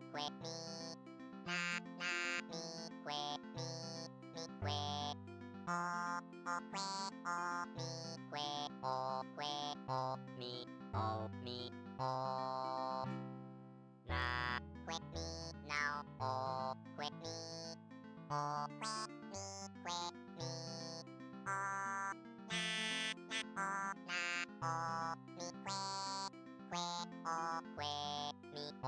เควมีนานามีเควมีมีเควโอโอเควโอมีเควโอเควโอมีโอมีโอนาเควมีนาวโอเควมีโอเควมีเควมีโอนานาโอมีเควเควโอเควมีโอ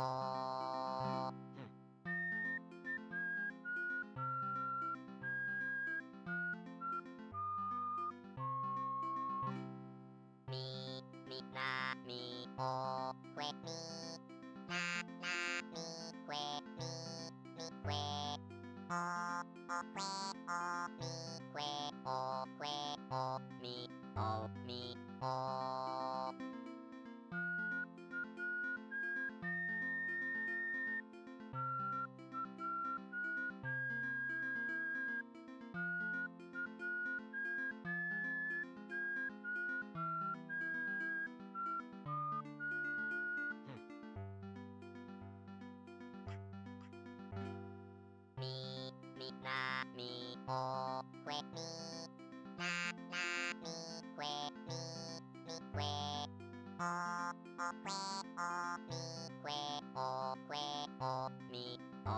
มีมีนามีโอเควมีนานามีเควมีมีเควโอโอเควโอมีเควโอเควโอมีโอมีโอมีมีนามีโอเควมีนานามีเควมีมีเควโอโอเควโอมีเควโอเควโอมีโอ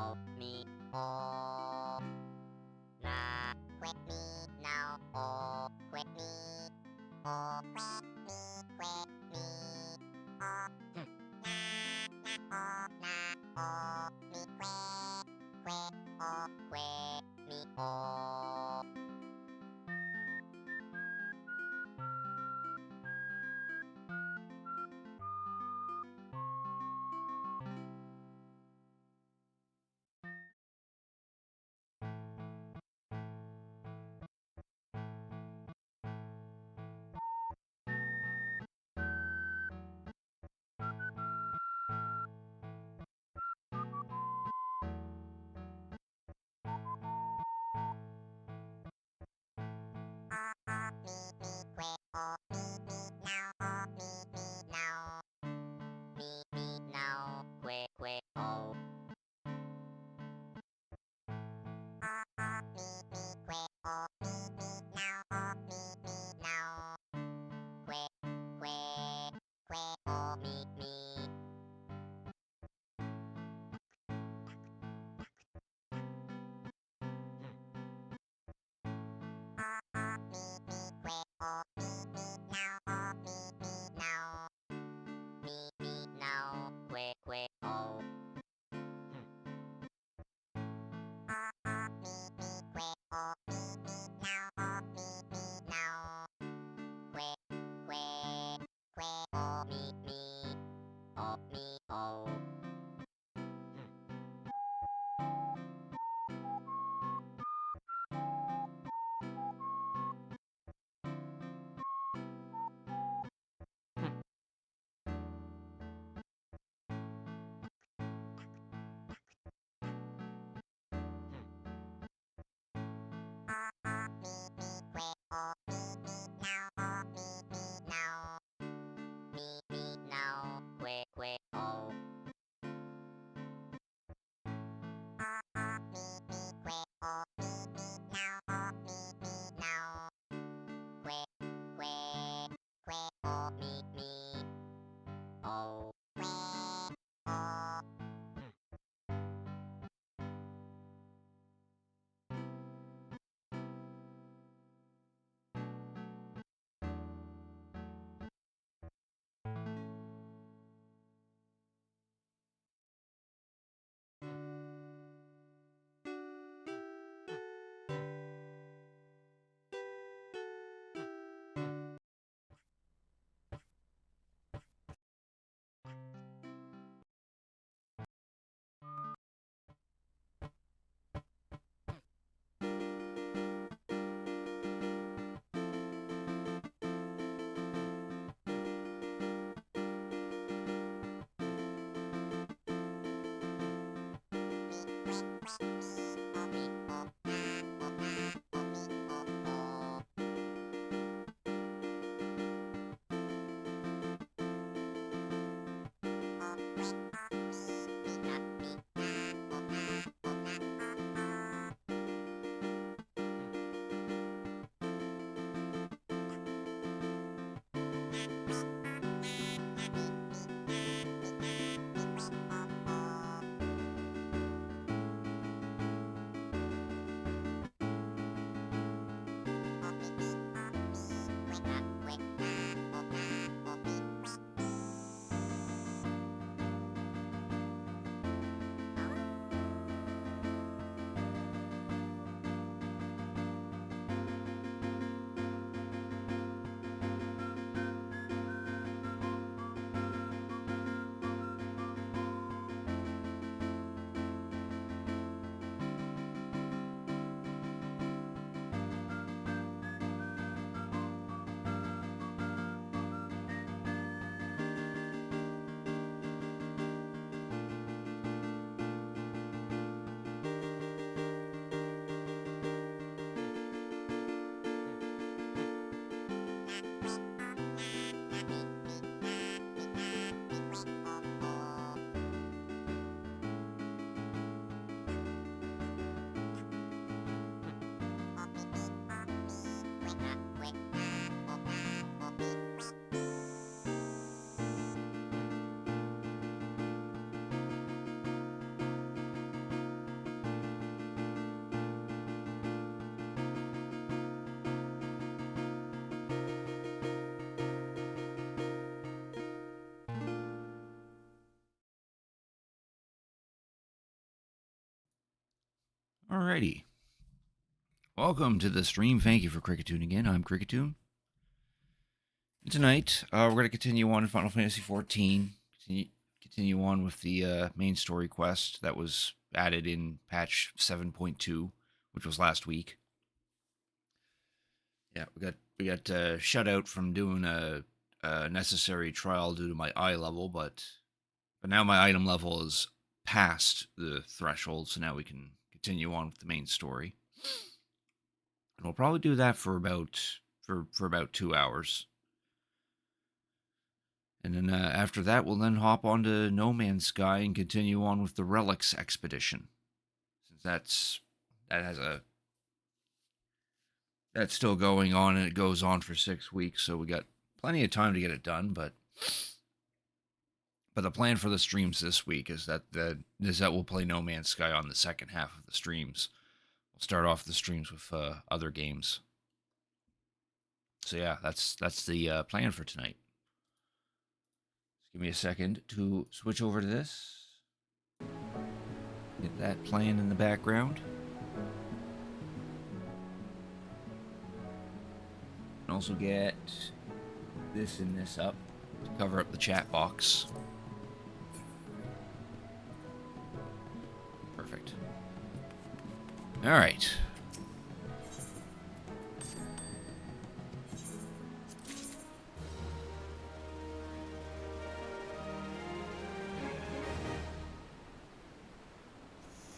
มีโอนาเควมีนาวโอเควมีโอเควมีเควมีโอนานาโอมีเควเควโอเควมีโอ Alrighty. Welcome to the stream. Thank you for Cricketune again. I'm Cricketune. And tonight, we're going to continue on in Final Fantasy XIV. Continue on with the main story quest that was added in patch 7.2, which was last week. Yeah, we got shut out from doing a necessary trial due to my eye level, but now my item level is past the threshold, so now we can continue on with the main story. And we'll probably do that for about 2 hours. And then after that, we'll then hop onto No Man's Sky and continue on with the Relics expedition. Since that's still going on, and it goes on for 6 weeks, so we got plenty of time to get it done. But the plan for the streams this week is that we'll play No Man's Sky on the second half of the streams. We'll start off the streams with other games. So yeah, that's the plan for tonight. Just give me a second to switch over to this. Get that playing in the background. And also get this and this up to cover up the chat box. Perfect. All right.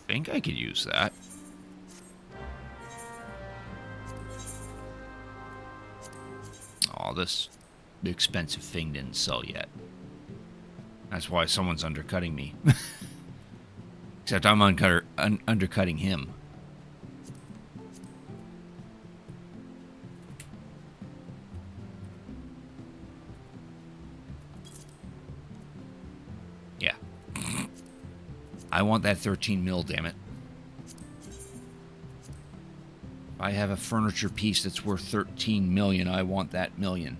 I think I could use that. Oh, this expensive thing didn't sell yet. That's why someone's undercutting me. Except I'm undercutting him. Yeah. I want that 13 mil, damn it. If I have a furniture piece that's worth 13 million, I want that million.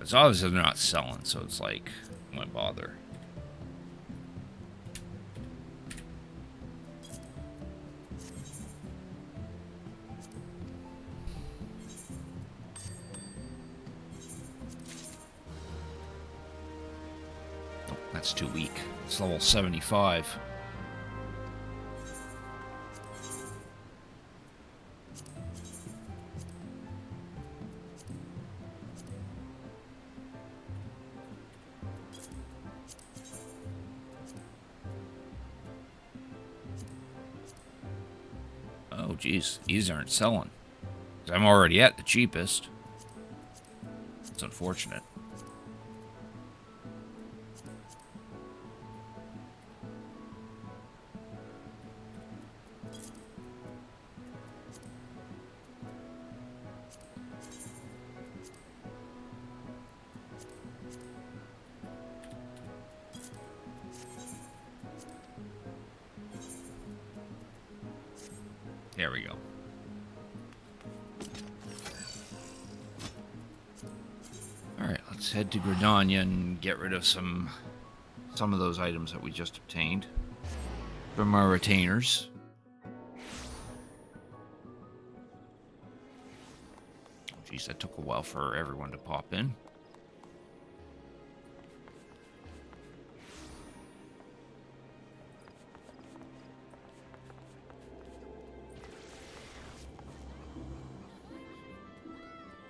It's obviously they're not selling, so it's like, why bother? Oh, that's too weak. It's level 75. Oh, geez. These aren't selling. I'm already at the cheapest. It's unfortunate. There we go. Alright, let's head to Gridania and get rid of some of those items that we just obtained from our retainers. Oh, geez, that took a while for everyone to pop in.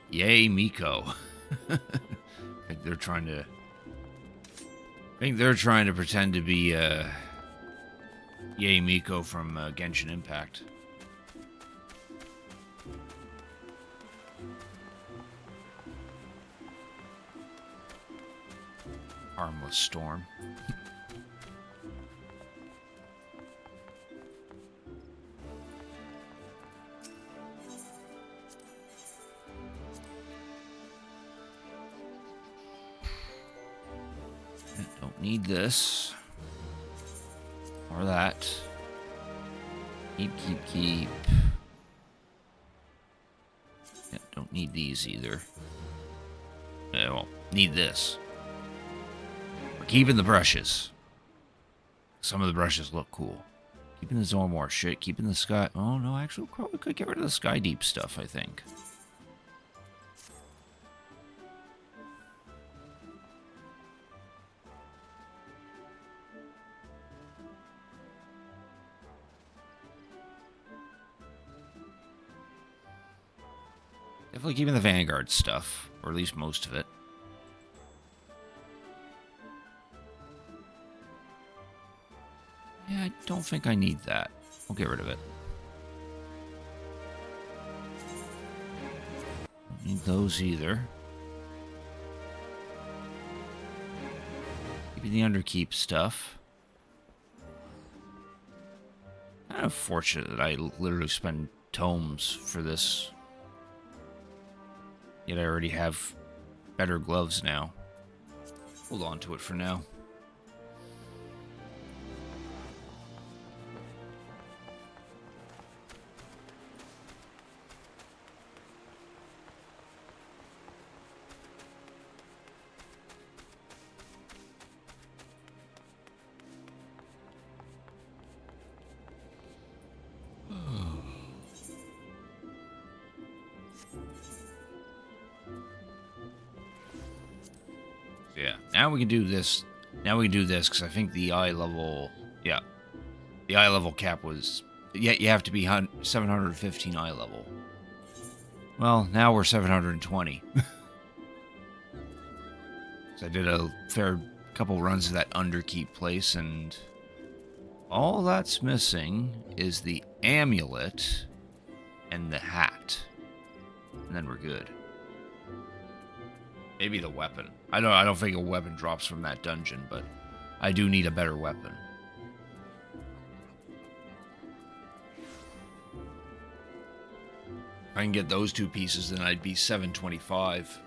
Yay, Miko. I think they're trying to pretend to be Yay Miko from Genshin Impact. Harmless Storm. Don't need this. Or that. Keep. Yeah, don't need these either. Yeah, well, need this. We're keeping the brushes. Some of the brushes look cool. Keeping the Zormor shit, keeping the sky... Oh, no, actually, probably could get rid of the Sky Deep stuff, I think. Definitely keeping the Vanguard stuff, or at least most of it. Yeah, I don't think I need that. I'll get rid of it. Don't need those either. Keeping the Underkeep stuff. Kind of fortunate that I literally spend tomes for this. Yet I already have better gloves now. Hold on to it for now. Yeah, now we can do this. Now we can do this, because I think the eye level... Yeah. The eye level cap was... Yeah, you have to be 715 eye level. Well, now we're 720. So I did a fair couple runs of that Underkeep place, and... all that's missing is the amulet and the hat. And then we're good. Maybe the weapon. I don't think a weapon drops from that dungeon, but I do need a better weapon. If I can get those two pieces, then I'd be 725.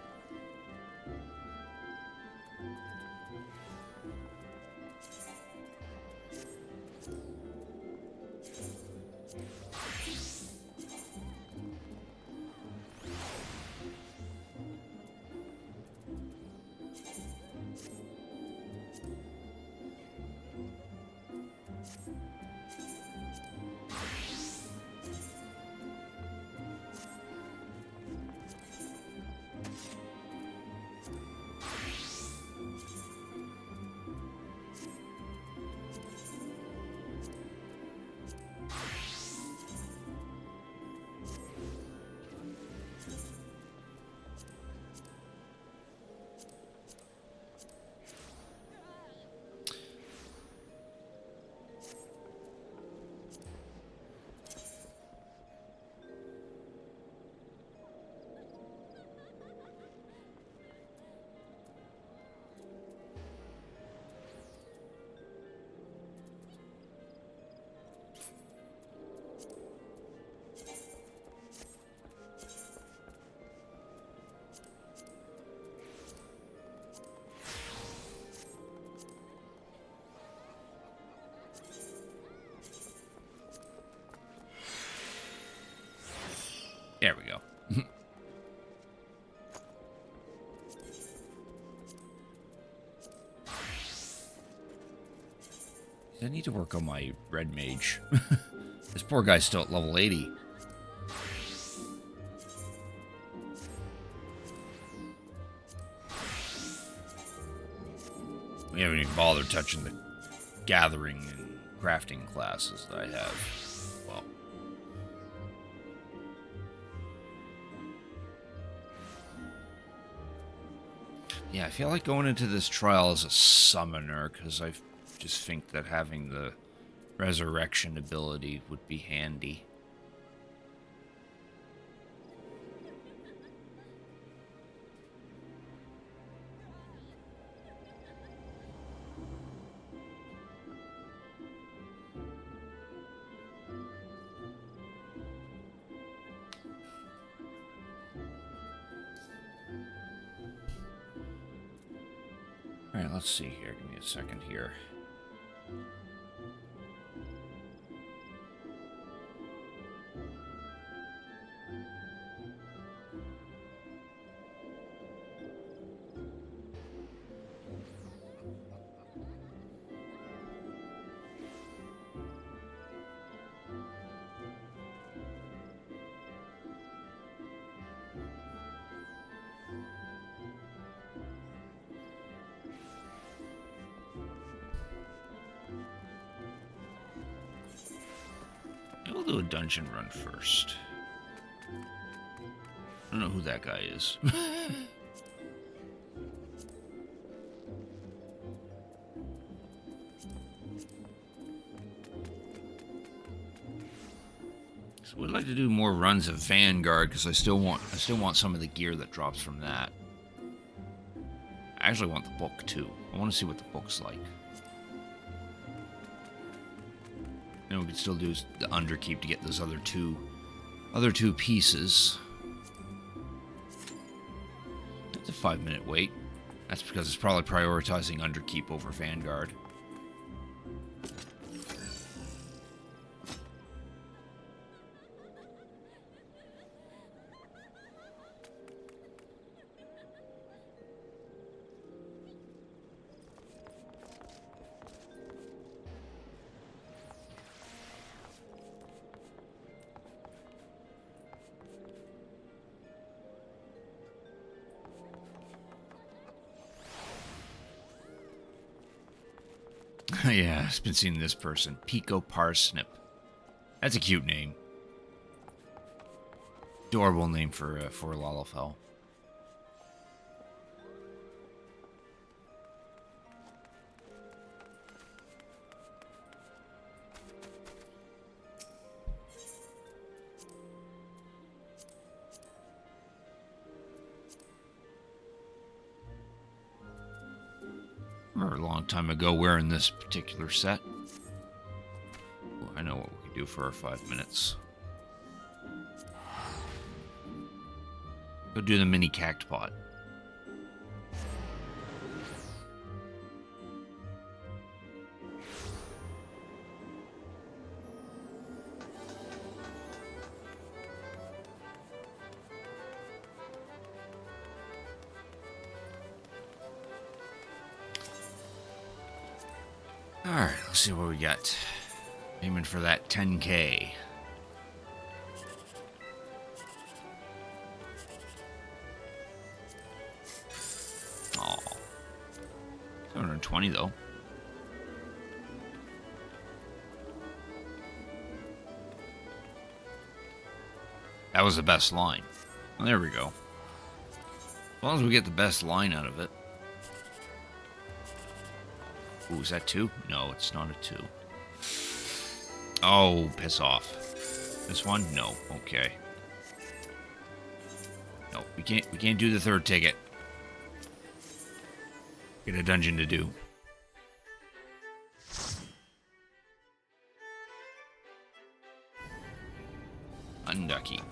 There we go. I need to work on my red mage. This poor guy's still at level 80. We haven't even bothered touching the gathering and crafting classes that I have. Well. Yeah, I feel like going into this trial as a summoner, because I just think that having the resurrection ability would be handy. Alright, let's see here. Give me a second here. We'll do a dungeon run first. I don't know who that guy is. So we'd like to do more runs of Vanguard because I still want some of the gear that drops from that. I actually want the book too. I want to see what the book's like. And we can still do the underkeep to get those other two pieces. That's a 5-minute wait. That's because it's probably prioritizing underkeep over Vanguard. Yeah, I've been seeing this person. Pico Parsnip. That's a cute name. Adorable name for Lalafell. I remember a long time ago wearing this particular set. Ooh, I know what we could do for our 5 minutes. Go do the mini cactpot. Alright, let's see what we got. Aiming for that 10K. Aw. 720 though. That was the best line. Well, there we go. As long as we get the best line out of it. Ooh, is that 2? No, it's not a 2. Oh, piss off. This one? No. Okay. No, we can't do the third ticket. Get a dungeon to do. Unducky.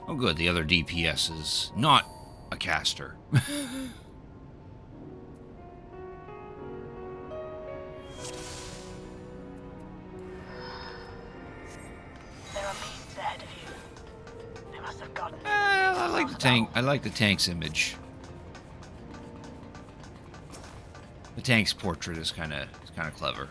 Oh good, the other DPS is not a caster. There are beasts ahead of you. They must have gotten. I like the tank. I like the tank's image. The tank's portrait is kind of clever.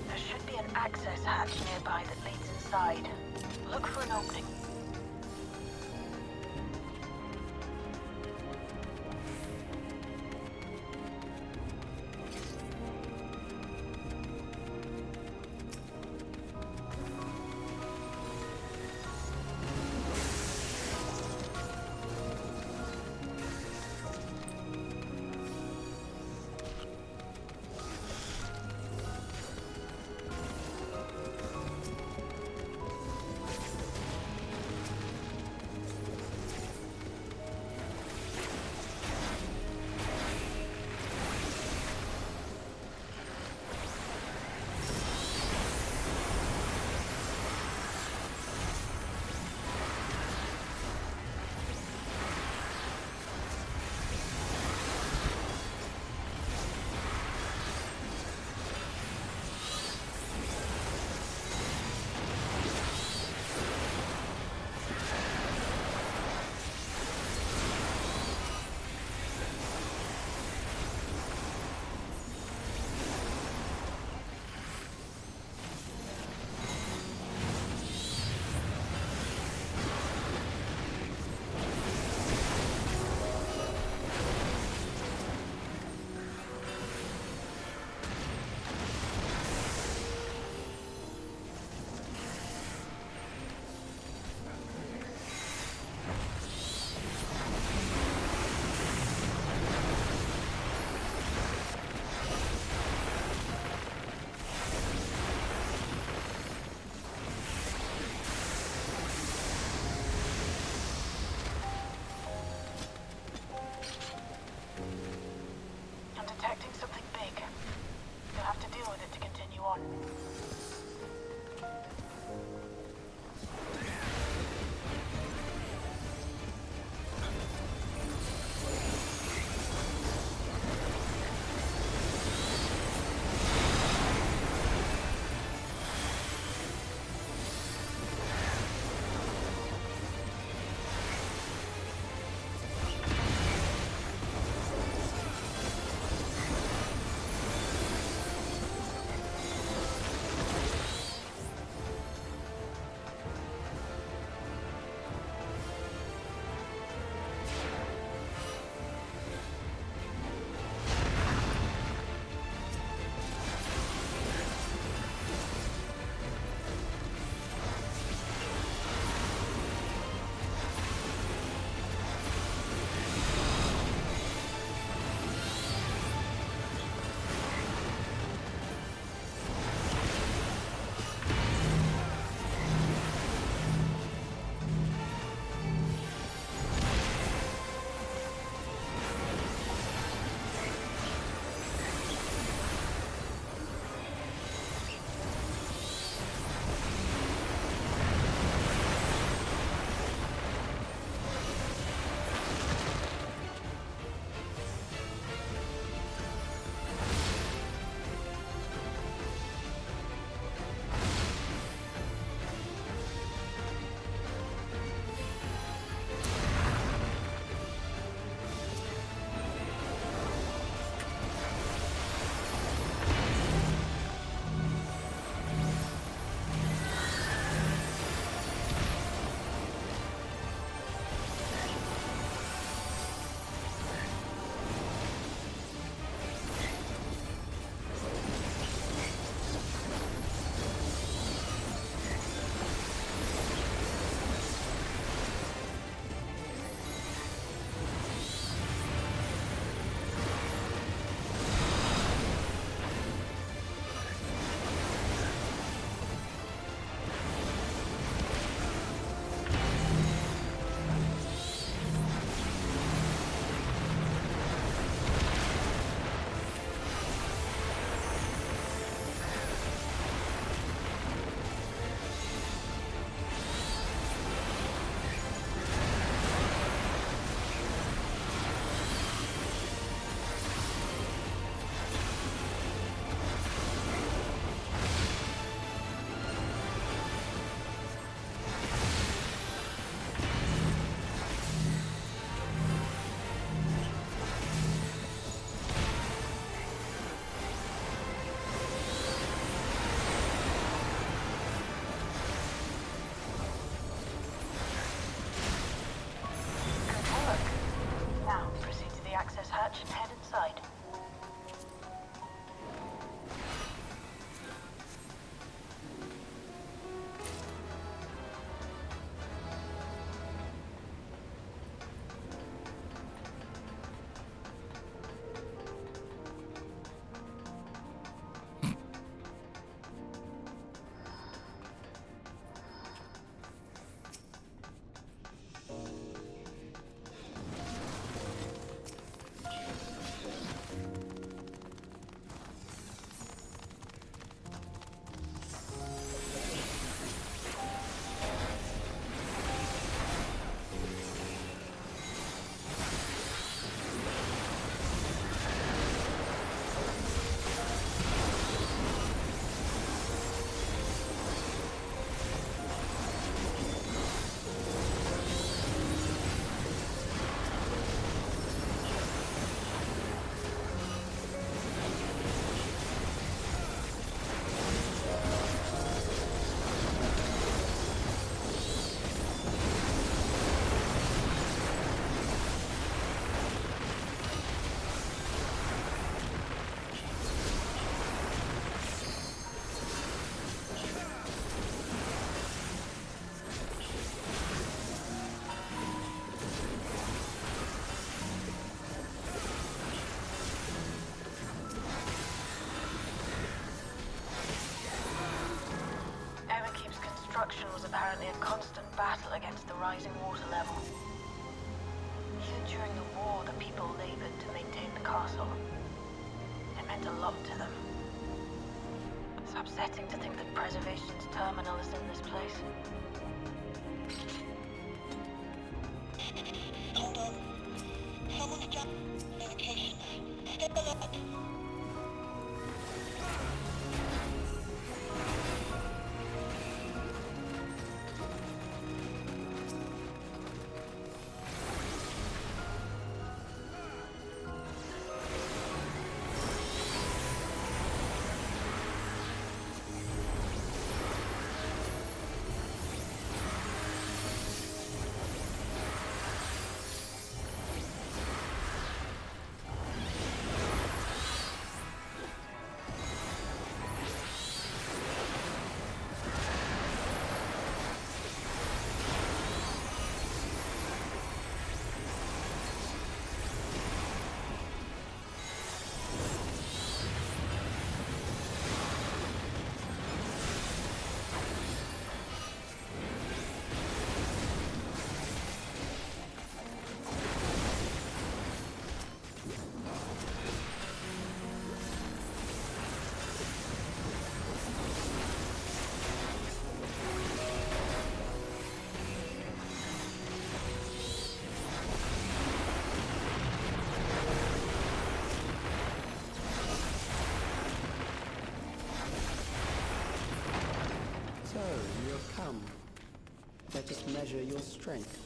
There should be an access hatch nearby that leads inside. Look for an opening. access hatch and head inside. Construction was apparently a constant battle against the rising water level. Even during the war, the people labored to maintain the castle. It meant a lot to them. It's upsetting to think that preservation's terminal is in this place. Hold on. Someone's jumped the location. Stay alert. So, you have come. Let us measure your strength.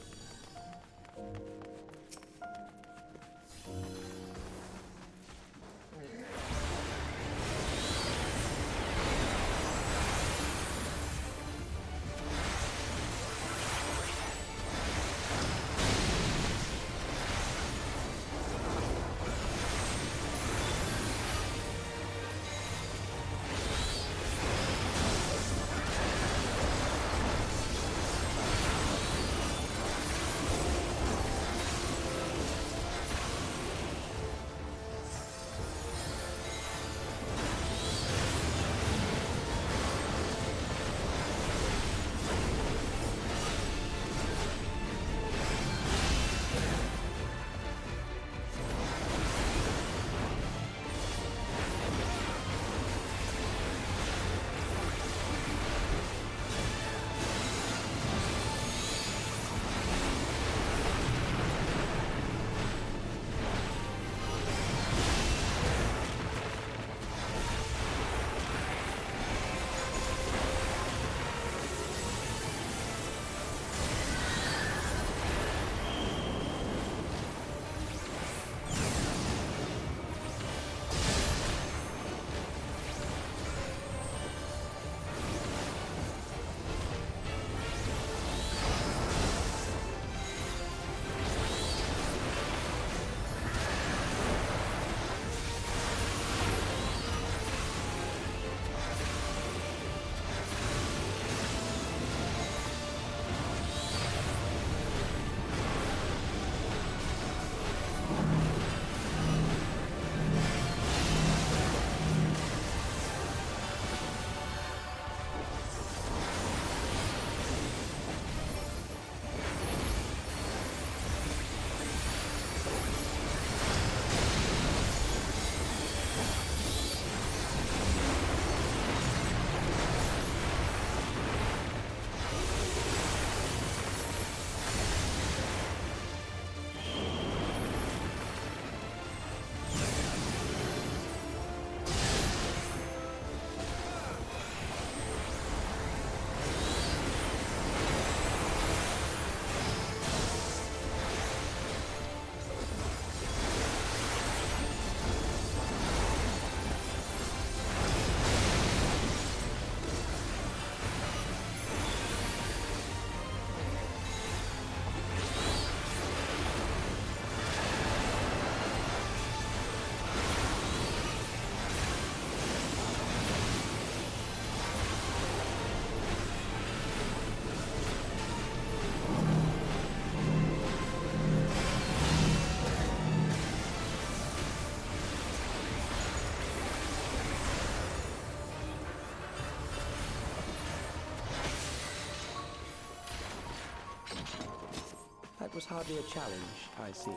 That was hardly a challenge, I see.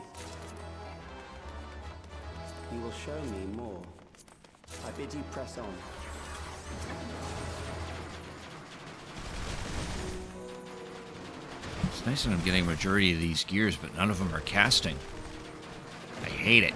You will show me more. I bid you press on. It's nice that I'm getting a majority of these gears, but none of them are casting. I hate it.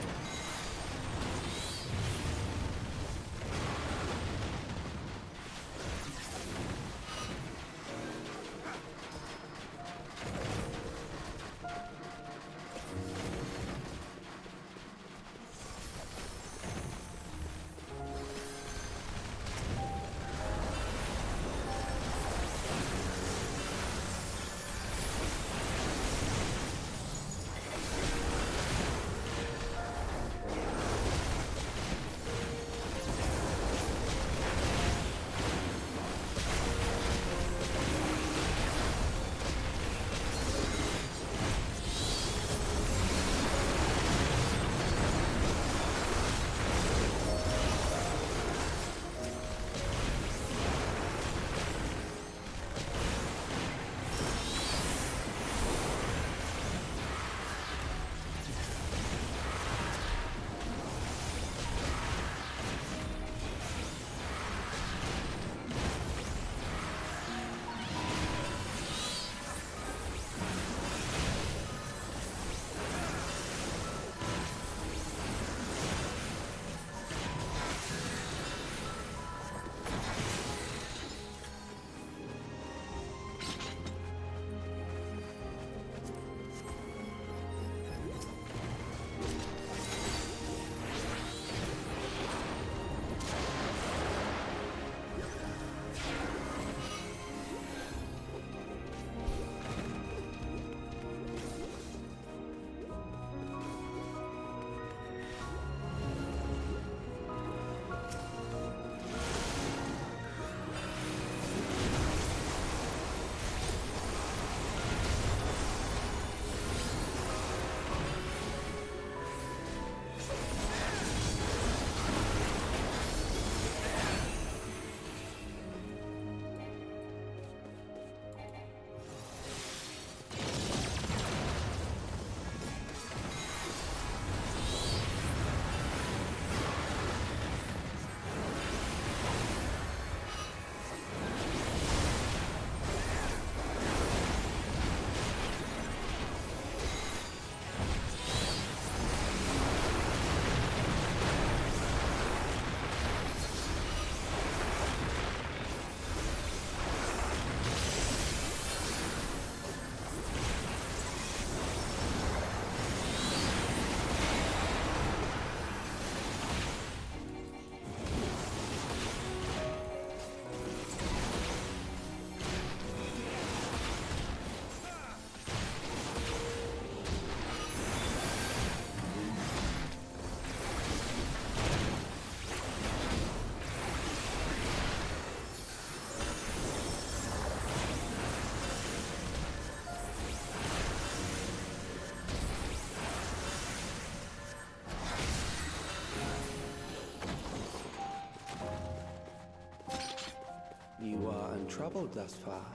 You are untroubled thus far,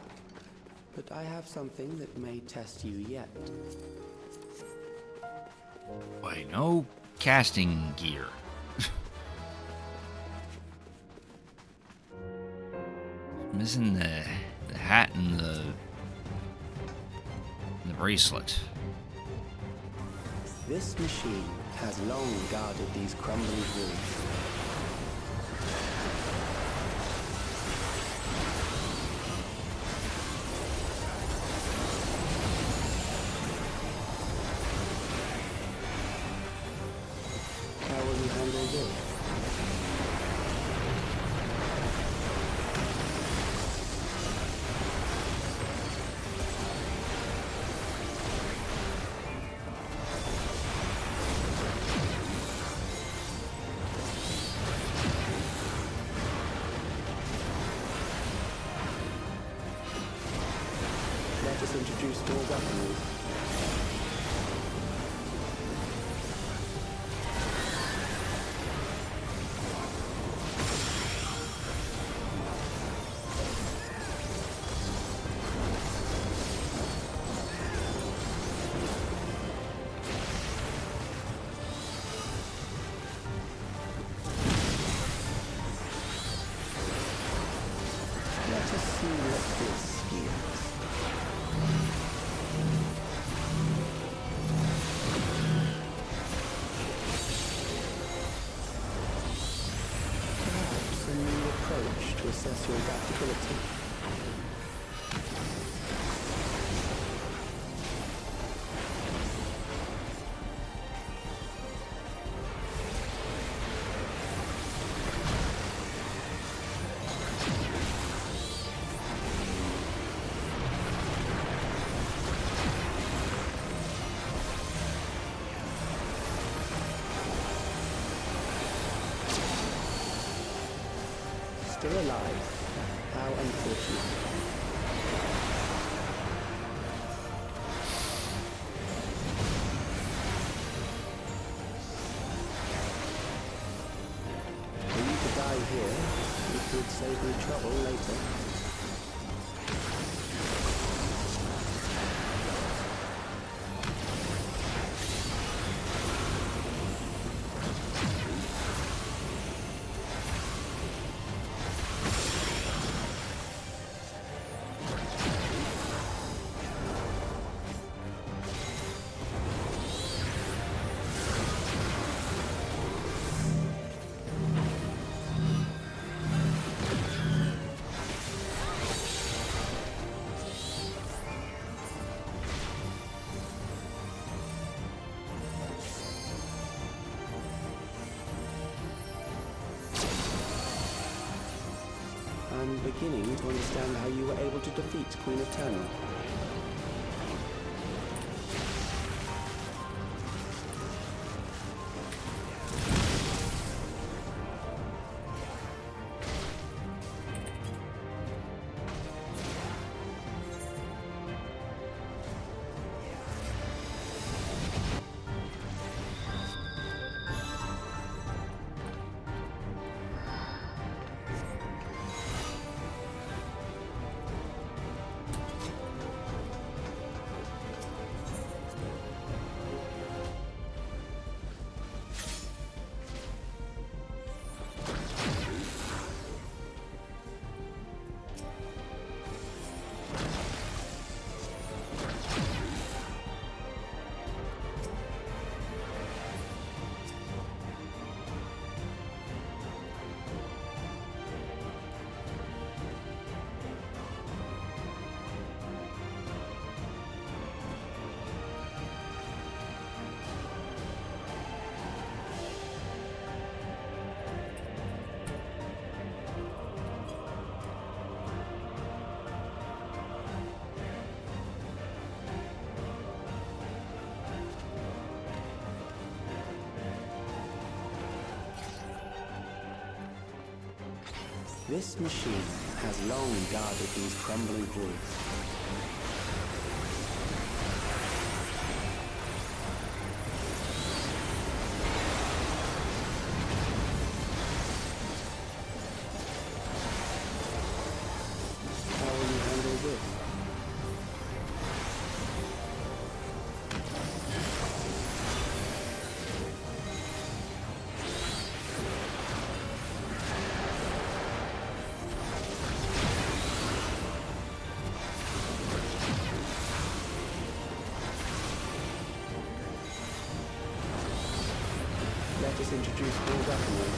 but I have something that may test you yet. Why, no casting gear. Missing the hat and the bracelet. This machine has long guarded these crumbling walls. How will you handle this? Let us introduce more weaponry. see what this yields. Perhaps a new approach to assess your adaptability. Still alive. How unfortunate. For you to die here, it could save me trouble later. I'm beginning to understand how you were able to defeat Queen Eternal. This machine has long guarded these crumbling halls. How will you handle this? Let us introduce more weaponry.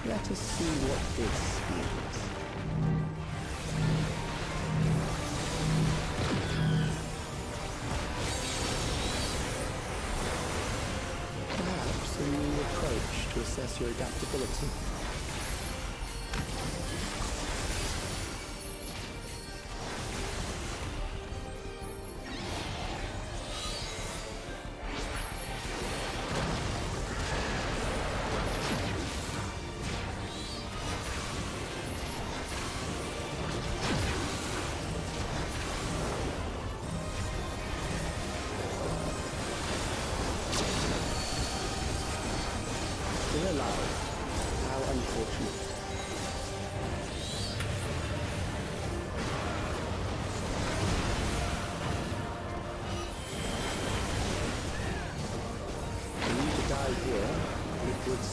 Let us see what this means. Perhaps a new approach to assess your adaptability.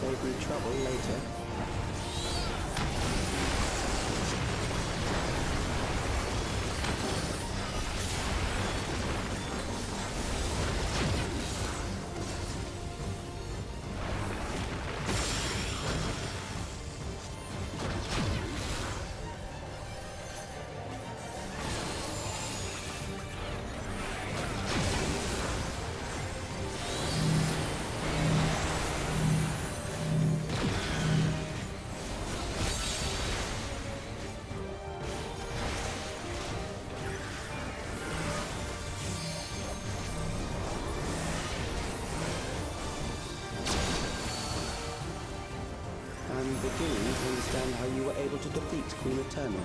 save me trouble later. I'm beginning to understand how you were able to defeat Queen Eternal.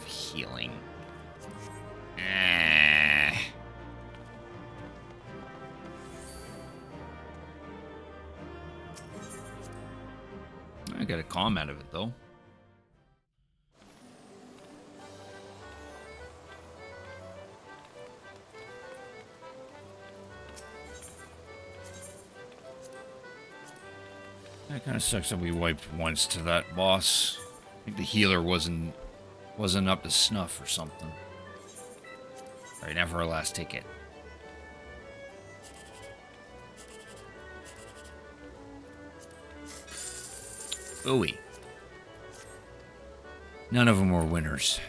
Healing. I got a calm out of it, though. That kind of sucks that we wiped once to that boss. I think the healer wasn't up to snuff or something. Alright, now for our last ticket. Ooey. None of them were winners.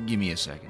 Give me a second.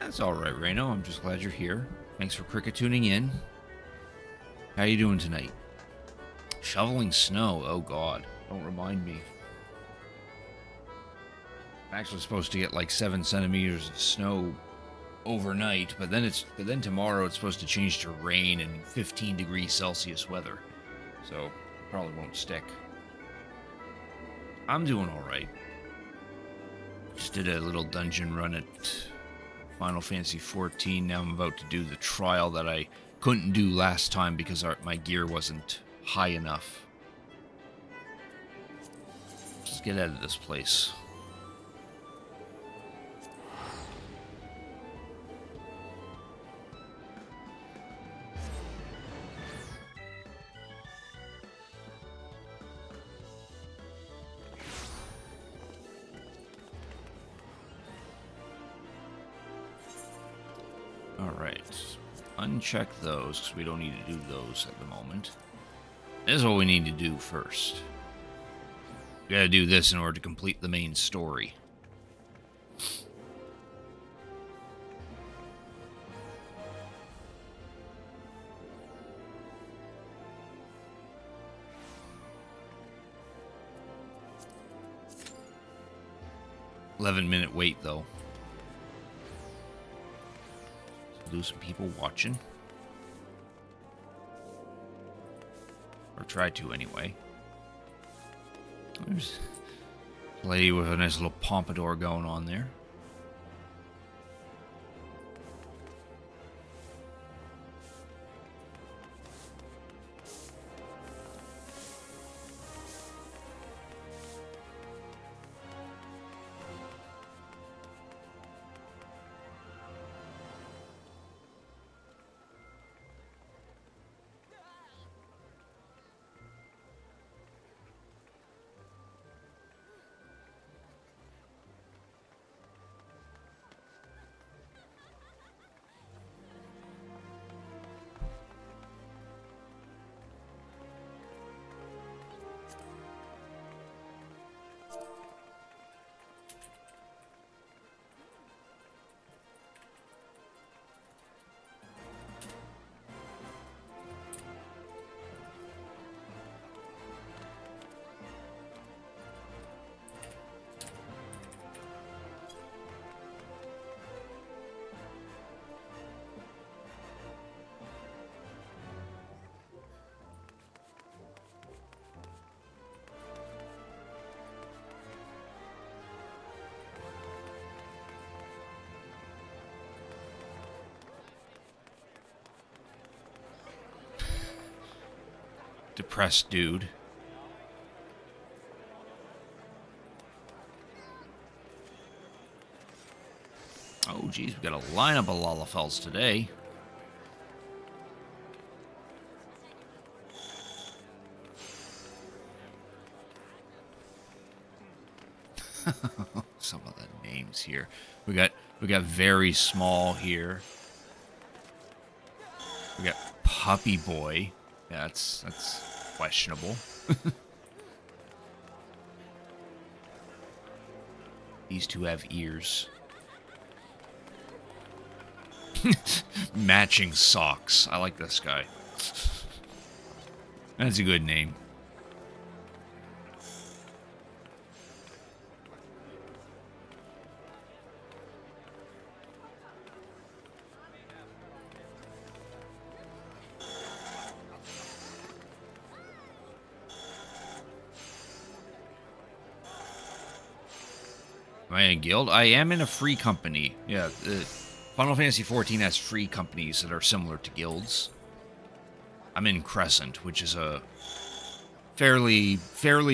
That's all right, Reno. I'm just glad you're here. Thanks for cricket tuning in. How you doing tonight? Shoveling snow. Oh God, don't remind me. I'm actually supposed to get like 7 centimeters of snow overnight, but then tomorrow it's supposed to change to rain and 15 degrees Celsius weather. So probably won't stick. I'm doing all right. Just did a little dungeon run at Final Fantasy XIV. Now I'm about to do the trial that I couldn't do last time because my gear wasn't high enough. Let's get out of this place. Alright, uncheck those because we don't need to do those at the moment. This is what we need to do first. We gotta do this in order to complete the main story. $11-minute wait though. Lose some people watching. Or try to, anyway. There's a lady with a nice little pompadour going on there. Depressed dude. Oh, geez, we got a lineup of Lalafels today. Some of the names here. We got very small here. We got Puppy Boy. Yeah, that's questionable. These two have ears. Matching socks. I like this guy. That's a good name. Am I in a guild? I am in a free company. Yeah, Final Fantasy XIV has free companies that are similar to guilds. I'm in Crescent, which is a fairly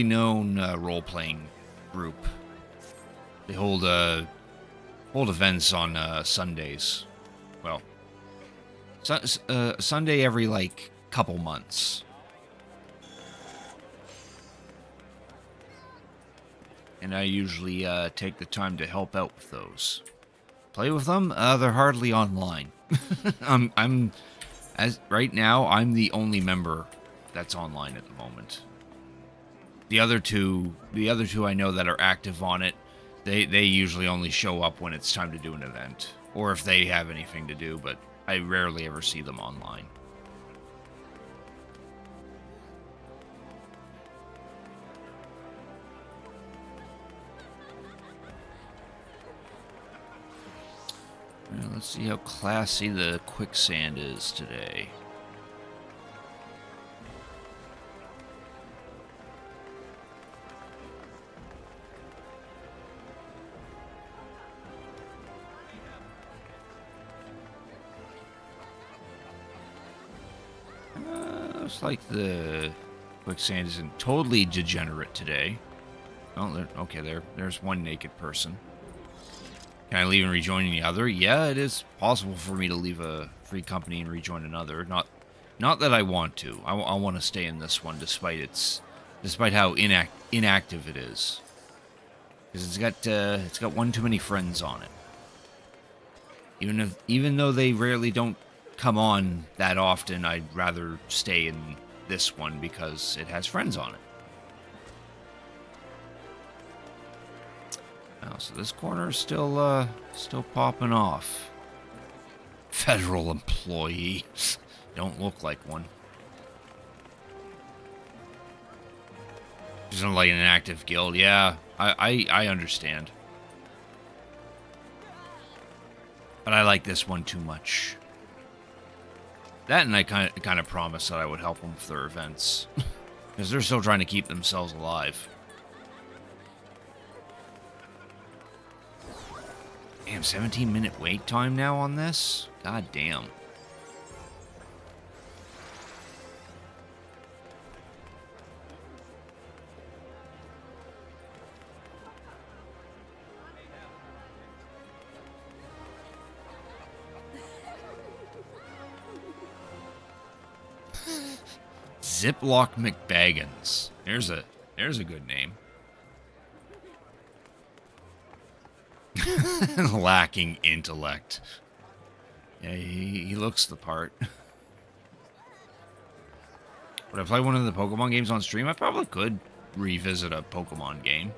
known role-playing group. They hold events on Sundays. Well, Sunday every like couple months. And I usually take the time to help out with those. Play with them? They're hardly online. Right now, I'm the only member that's online at the moment. The other two I know that are active on it, they usually only show up when it's time to do an event. or if they have anything to do, but I rarely ever see them online. Well, let's see how classy the quicksand is today. Looks like the quicksand isn't totally degenerate today. Oh, okay, there's one naked person. Can I leave and rejoin the other? Yeah, it is possible for me to leave a free company and rejoin another. Not that I want to. I want to stay in this one despite how inactive it is. Because it's got one too many friends on it. Even though they rarely don't come on that often, I'd rather stay in this one because it has friends on it. Oh, so this corner is still popping off. Federal employee. Don't look like one. Isn't like an active guild. Yeah, I understand. But I like this one too much. That, and I kind of promised that I would help them with their events. Because they're still trying to keep themselves alive. Damn, 17-minute wait time now on this? God damn. Ziploc McBaggins. There's a good name. Lacking intellect. Yeah, he looks the part. Would I play one of the Pokemon games on stream? I probably could revisit a Pokemon game.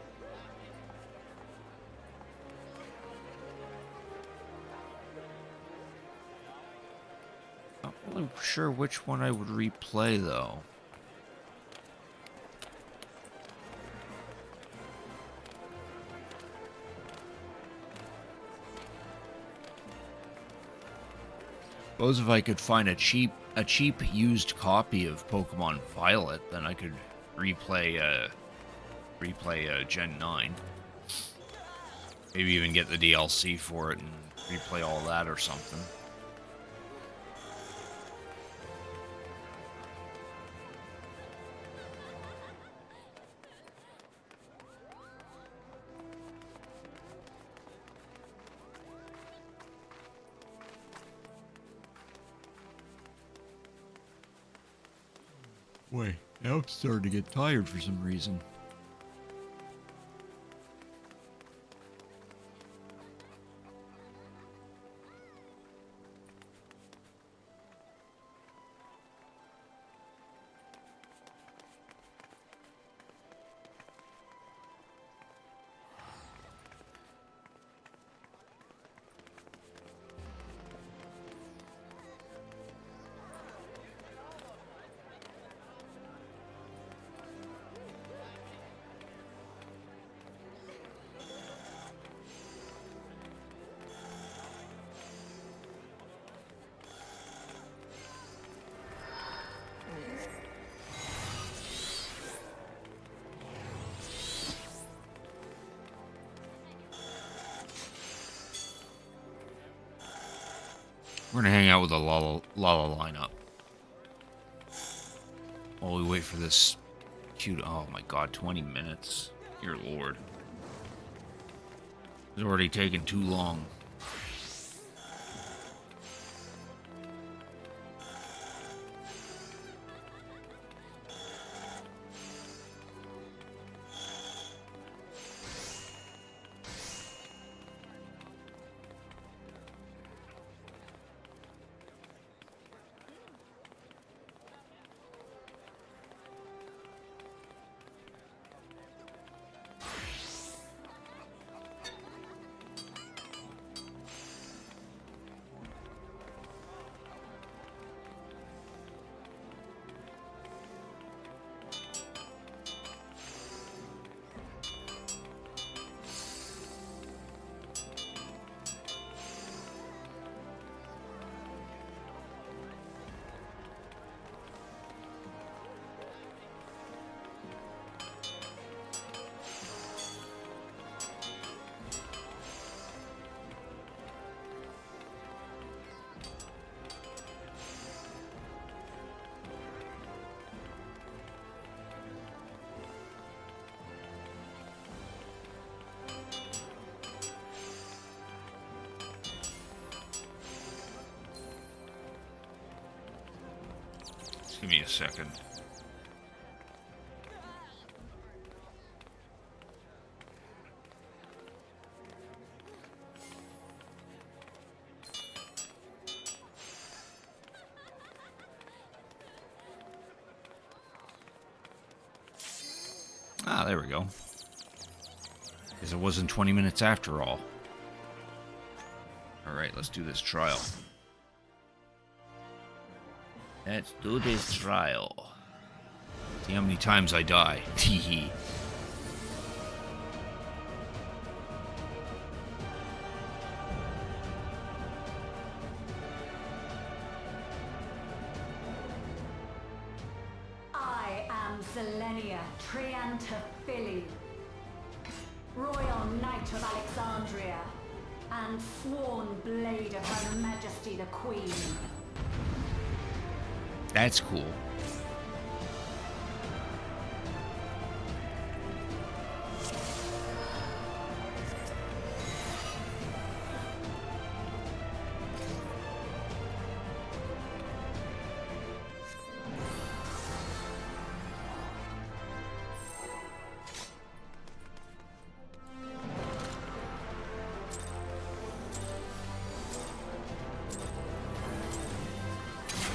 Not really sure which one I would replay, though. Suppose if I could find a cheap used copy of Pokemon Violet, then I could replay Gen 9. Maybe even get the DLC for it and replay all that or something. Wait, now I'm starting to get tired for some reason. We're gonna hang out with the Lala lineup while we wait for this cute. Oh my god, 20 minutes. Dear lord. It's already taken too long. Give me a second. Ah, there we go. Because it wasn't 20 minutes after all. Alright, let's do this trial. Let's do this trial. See how many times I die. Teehee. I am Zelenia Triantaphili, Royal Knight of Alexandria, and sworn blade of Her Majesty the Queen. That's cool.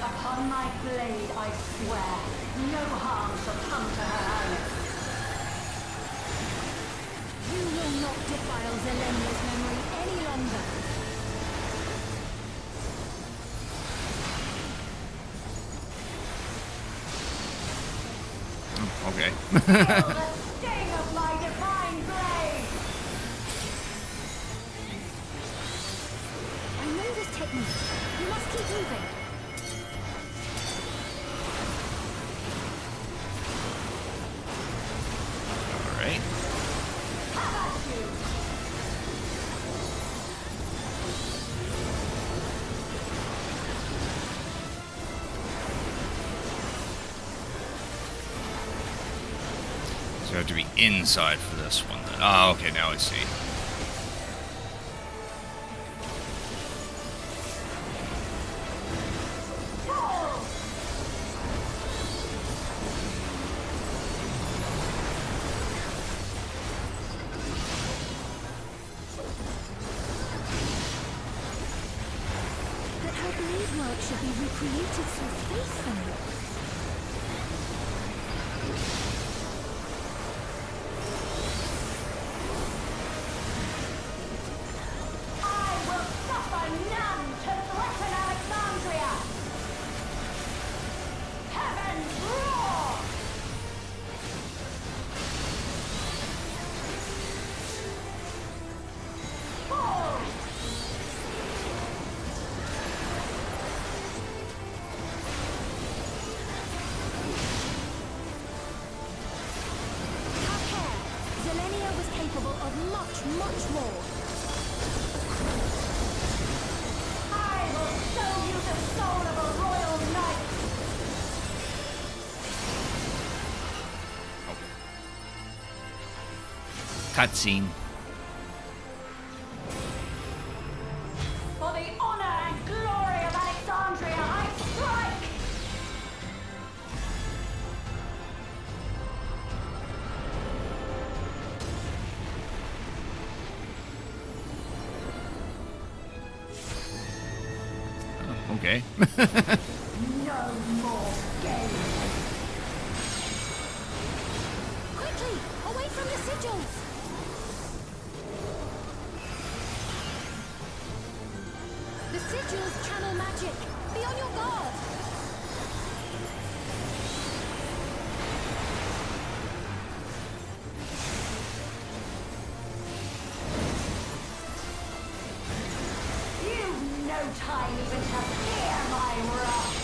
Upon my blade I swear, no harm shall come to Her Highness. You will not defile Zelenia's memory any longer. Okay. Feel the sting of my divine blade! I know this technique. You must keep moving. Alright. How about you? So I have to be inside for this one then. Oh, okay, now I see. But her blade work should be recreated so faithfully. I will suffer none to threaten Alexandria! Heavens roar! Fall! Have care. Zelenia was capable of much, much more. I will show you the soul of a royal knight! Cutscene. For the honor and glory of Alexandria, I strike! Oh, okay. No more game! Quickly, away from the sigils! The sigils channel magic. Be on your guard. You've no time even to fear my wrath!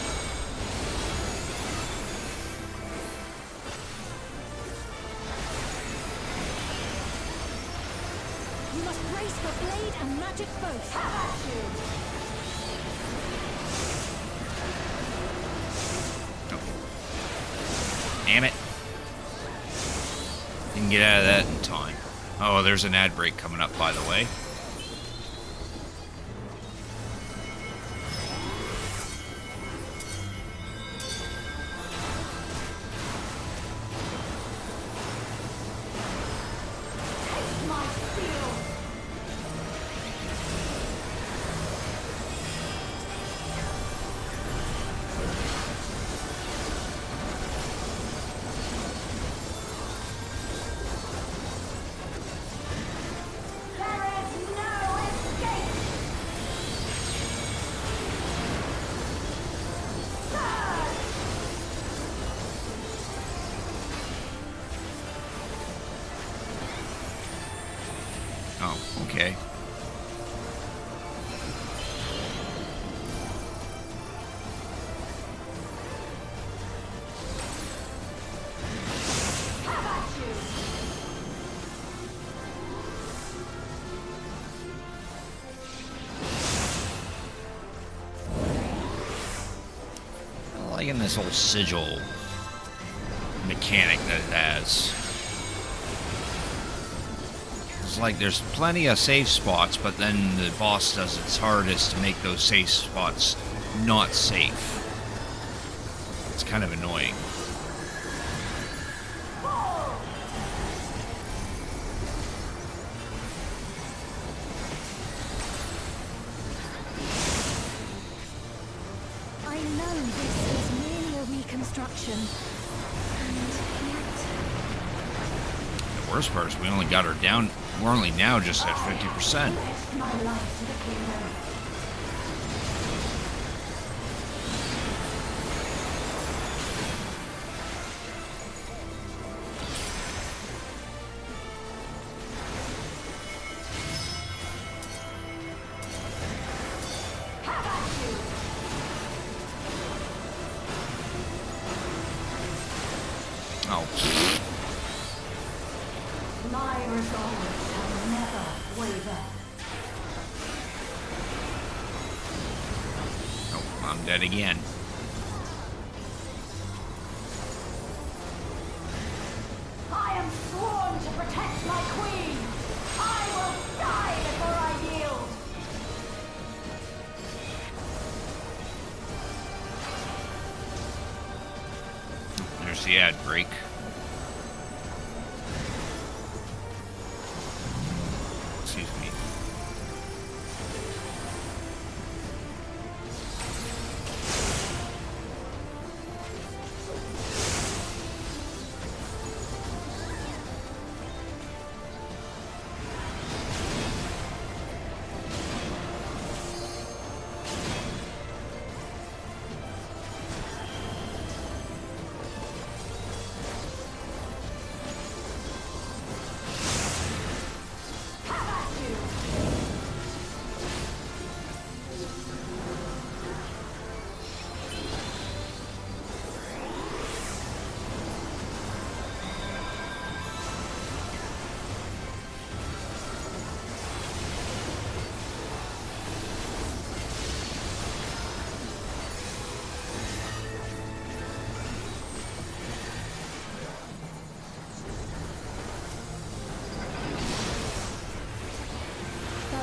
You must brace for blade and magic both. How about you? Damn it. Didn't get out of that in time. Oh, there's an ad break coming up, by the way. Oh, okay. I'm liking this whole sigil mechanic that it has. It's like there's plenty of safe spots, but then the boss does its hardest to make those safe spots not safe. It's kind of annoying. I know this is merely a reconstruction, and yet The worst part is we only got her down. We're only now just at 50%. My life to the kingdom. Oh, My resolve shall never waver. oh, I'm dead again. I am sworn to protect my queen. I will die before I yield. There's the ad break. Excuse me.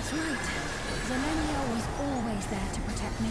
that's right. Zelenia was always there to protect me.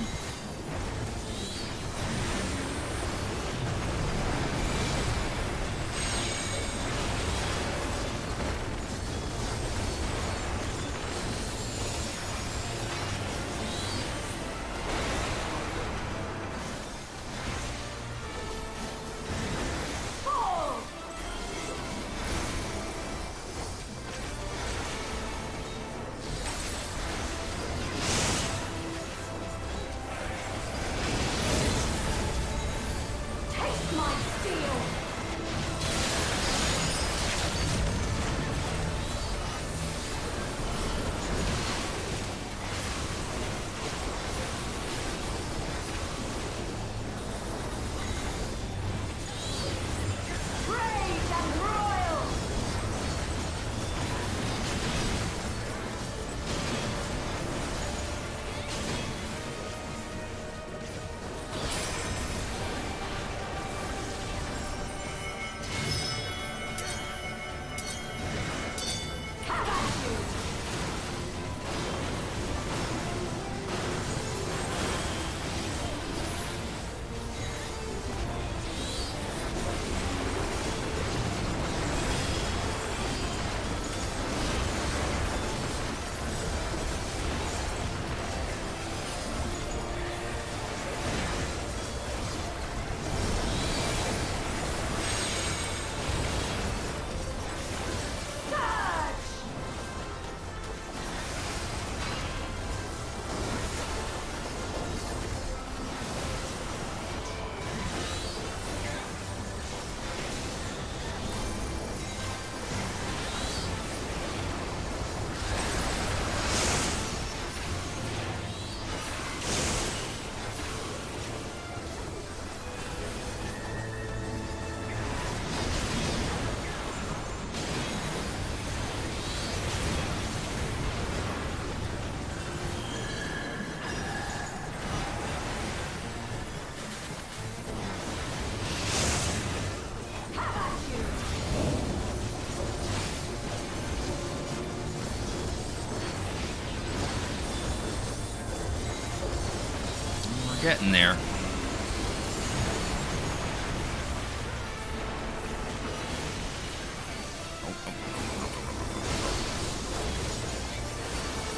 We're getting there.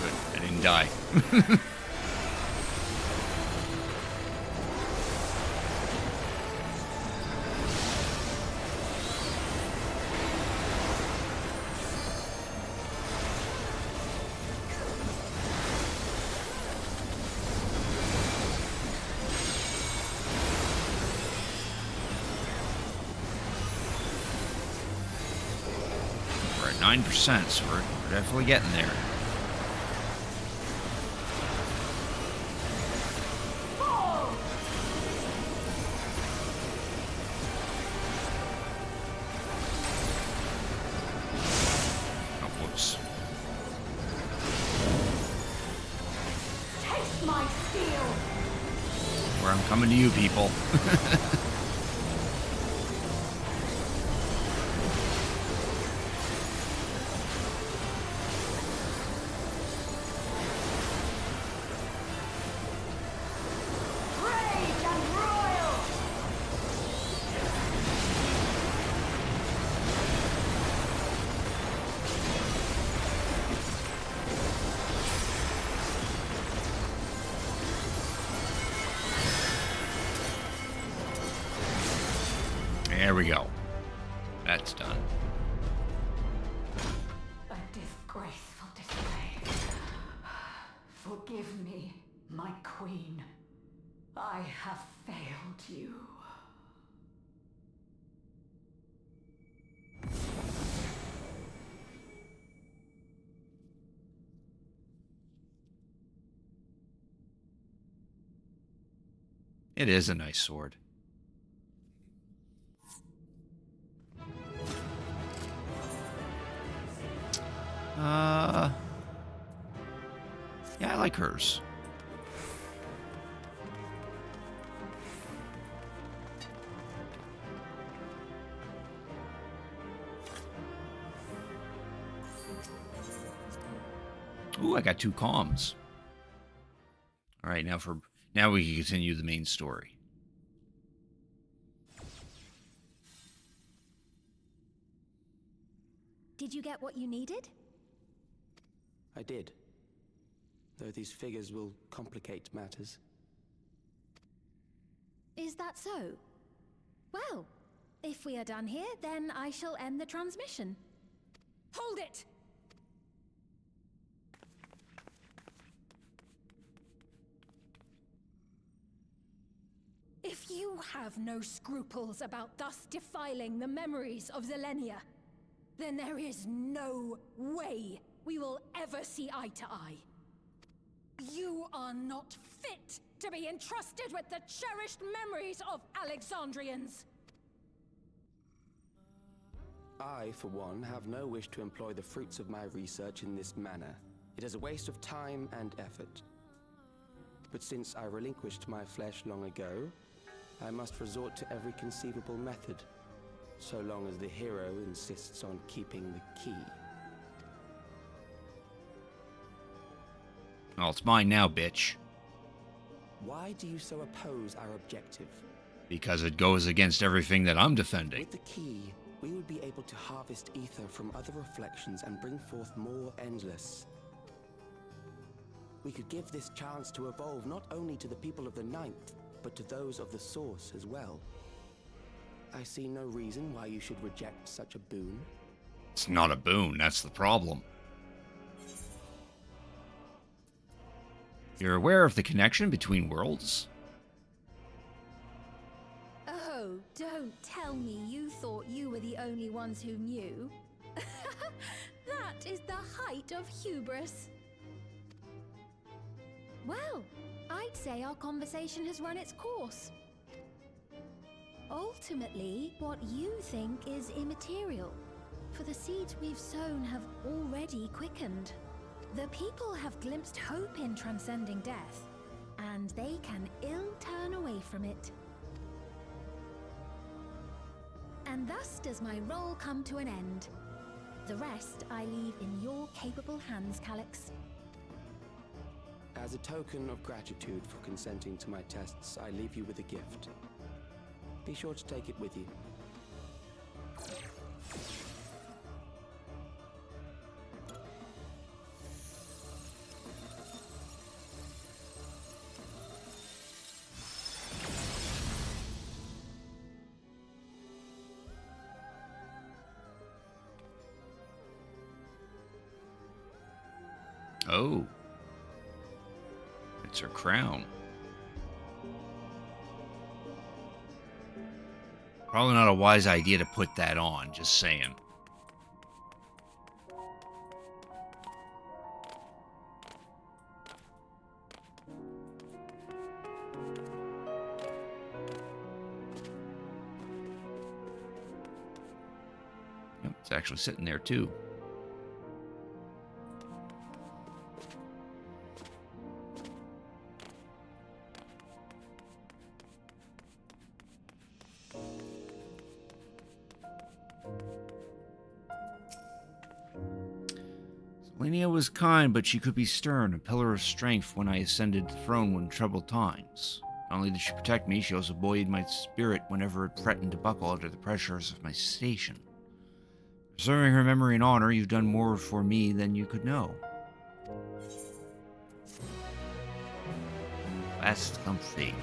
Good, I didn't die. We're at 9%, so we're definitely getting there. Oh, whoops. Taste my steel! Where I'm coming to you, people. Rage and royal! There we go. That's done. A disgraceful display. Forgive me, my queen. I have failed you. It is a nice sword. Yeah, I like hers. Ooh, I got 2 comms. All right, now we can continue the main story. Did you get what you needed? I did. Though these figures will complicate matters. Is that so? Well, if we are done here, then I shall end the transmission. Hold it! If you have no scruples about thus defiling the memories of Zilenia, then there is no way we will ever see eye to eye. You are not fit to be entrusted with the cherished memories of Alexandrians. I, for one, have no wish to employ the fruits of my research in this manner. It is a waste of time and effort. But since I relinquished my flesh long ago, I must resort to every conceivable method, so long as the hero insists on keeping the key. Well, it's mine now, bitch. Why do you so oppose our objective? Because it goes against everything that I'm defending. With the key, we would be able to harvest ether from other reflections and bring forth more endless. We could give this chance to evolve not only to the people of the Ninth, but to those of the Source as well. I see no reason why you should reject such a boon. It's not a boon, that's the problem. You're aware of the connection between worlds? Oh, don't tell me you thought you were the only ones who knew. That is the height of hubris. Well, I'd say our conversation has run its course. Ultimately, what you think is immaterial, for the seeds we've sown have already quickened. The people have glimpsed hope in transcending death, and they can ill turn away from it. And thus does my role come to an end. The rest I leave in your capable hands, Calyx. As As a token of gratitude for consenting to my tests, I leave you with a gift. Be sure to take it with you. Oh. It's her crown. Probably not a wise idea to put that on, just saying. Yep, it's actually sitting there too. Selenia was kind, but she could be stern, a pillar of strength when I ascended the throne in troubled times. Not only did she protect me, she also buoyed my spirit whenever it threatened to buckle under the pressures of my station. Preserving her memory and honor, you've done more for me than you could know. Last come fate.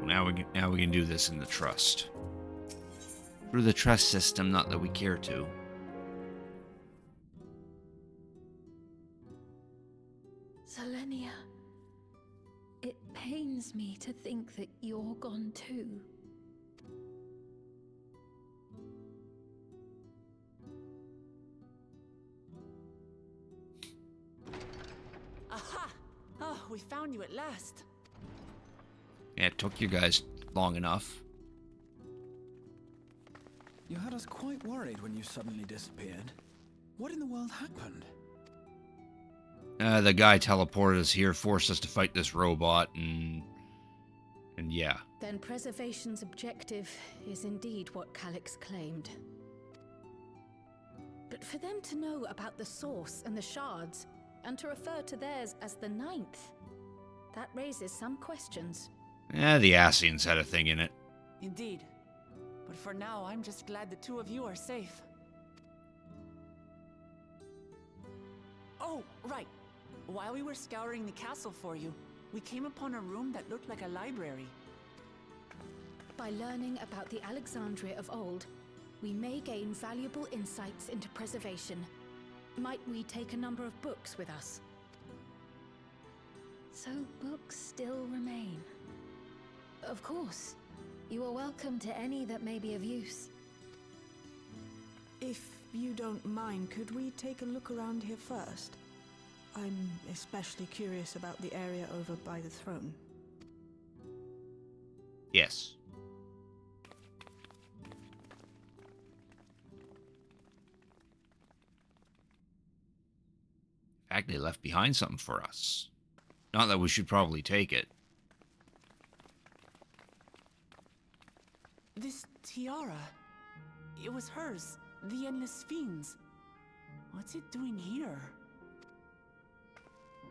Well, now we can do this in the trust. Through the trust system, not that we care to. Selenia, it pains me to think that you're gone too. Aha! Oh, we found you at last. Yeah, it took you guys long enough. You had us quite worried when you suddenly disappeared. What in the world happened? The guy teleported us here, forced us to fight this robot, and yeah. Then preservation's objective is indeed what Calyx claimed. But for them to know about the source and the shards, and to refer to theirs as the ninth, that raises some questions. The Ascians had a thing in it. Indeed. But for now, I'm just glad the two of you are safe. Oh, right. While we were scouring the castle for you, we came upon a room that looked like a library. By learning about the Alexandria of old, we may gain valuable insights into preservation. Might we take a number of books with us? So books still remain. Of course. You are welcome to any that may be of use. If you don't mind, could we take a look around here first? I'm especially curious about the area over by the throne. Yes. In fact, they left behind something for us. Not that we should probably take it. This tiara. It was hers. The Endless Fiends. What's it doing here?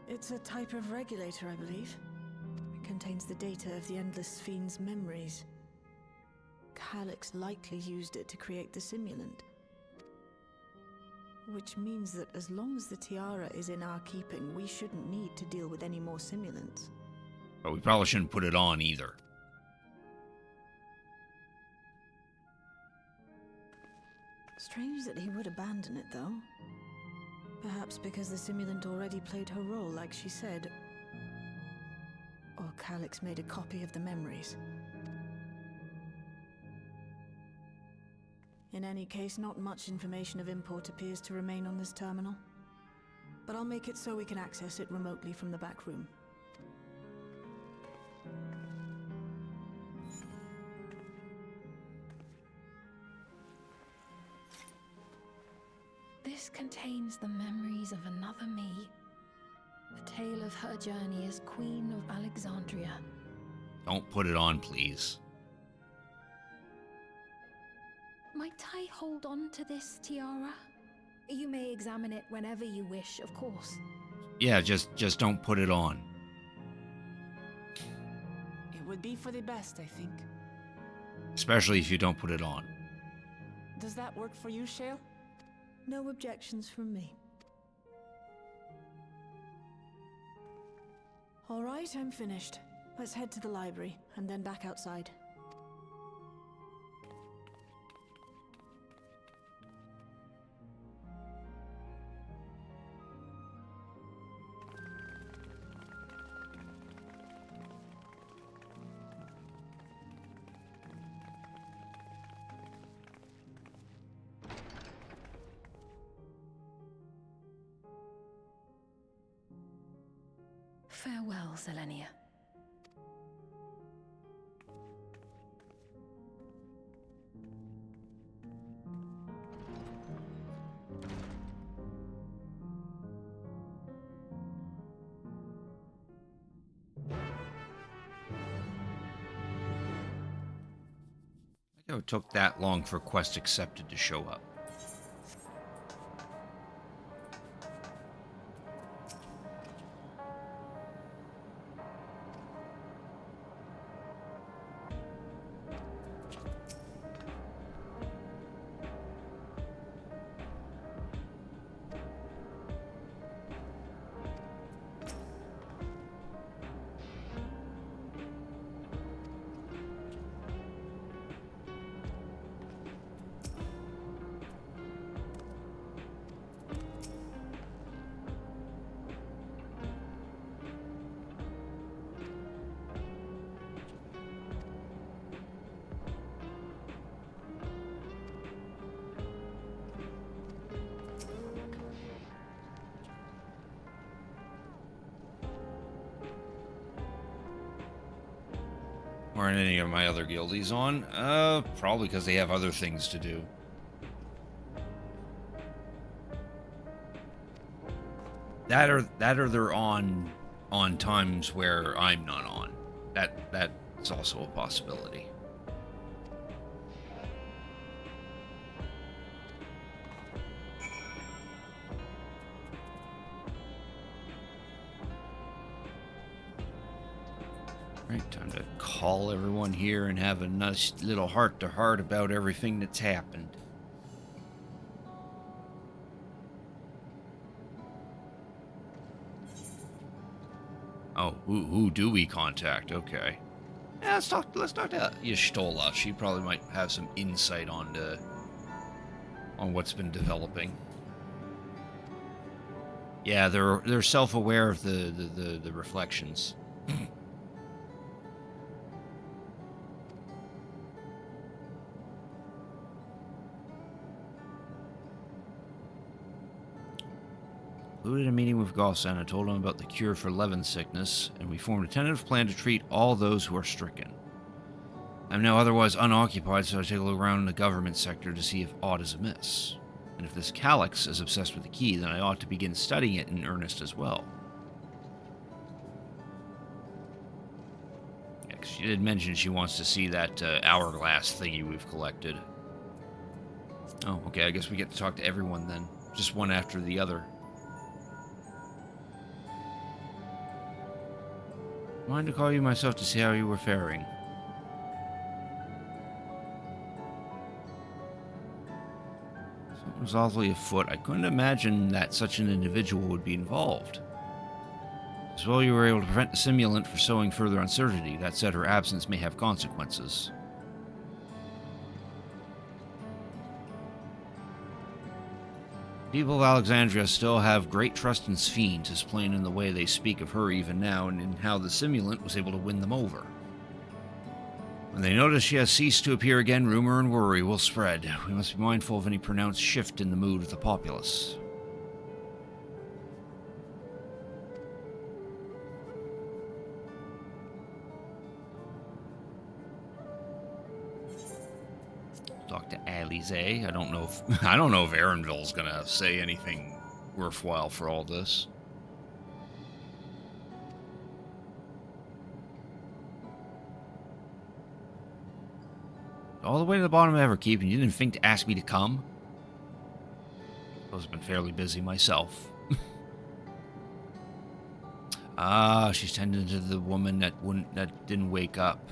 It's a type of regulator, I believe. It contains the data of the Endless Fiend's memories. Calyx likely used it to create the simulant. Which means that as long as the tiara is in our keeping, we shouldn't need to deal with any more simulants. But we probably shouldn't put it on either. Strange that he would abandon it, though. Perhaps because the simulant already played her role, like she said. Or Calyx made a copy of the memories. In any case, not much information of import appears to remain on this terminal. But I'll make it so we can access it remotely from the back room. This contains the memories of another me. The tale of her journey as Queen of Alexandria. Don't put it on, please. Might I hold on to this tiara? You may examine it whenever you wish, of course. Yeah, just don't put it on. It would be for the best, I think. Especially if you don't put it on. Does that work for you, Shale? No objections from me. All right, I'm finished. Let's head to the library, and then back outside. Farewell, Selenia. I think it took that long for quest accepted to show up. Aren't any of my other guildies on? Probably because they have other things to do. That or they're on times where I'm not on. That's also a possibility. Right, time to call everyone here and have a nice little heart-to-heart about everything that's happened. Oh, who do we contact? Okay. Yeah, let's talk to Y'shtola. She probably might have some insight on what's been developing. Yeah, they're self-aware of the reflections. Concluded a meeting with Gaussen. I told him about the cure for Levin sickness, and we formed a tentative plan to treat all those who are stricken. I'm now otherwise unoccupied, so I take a look around in the government sector to see if aught is amiss. And if this Calyx is obsessed with the key, then I ought to begin studying it in earnest as well. Yeah, 'cause she did mention she wants to see that hourglass thingy we've collected. Oh, okay, I guess we get to talk to everyone then. Just one after the other. Mind to call you myself to see how you were faring. Something was awfully afoot. I couldn't imagine that such an individual would be involved. As well, you were able to prevent the simulant from sowing further uncertainty. That said, her absence may have consequences. People of Alexandria still have great trust in Sphene, as plain in the way they speak of her even now, and in how the simulant was able to win them over. When they notice she has ceased to appear again, rumor and worry will spread. We must be mindful of any pronounced shift in the mood of the populace. Talk to Alize. I don't know if Erenville's gonna say anything worthwhile for all this. All the way to the bottom of Everkeep, and you didn't think to ask me to come? I've been fairly busy myself. She's tending to the woman that didn't wake up.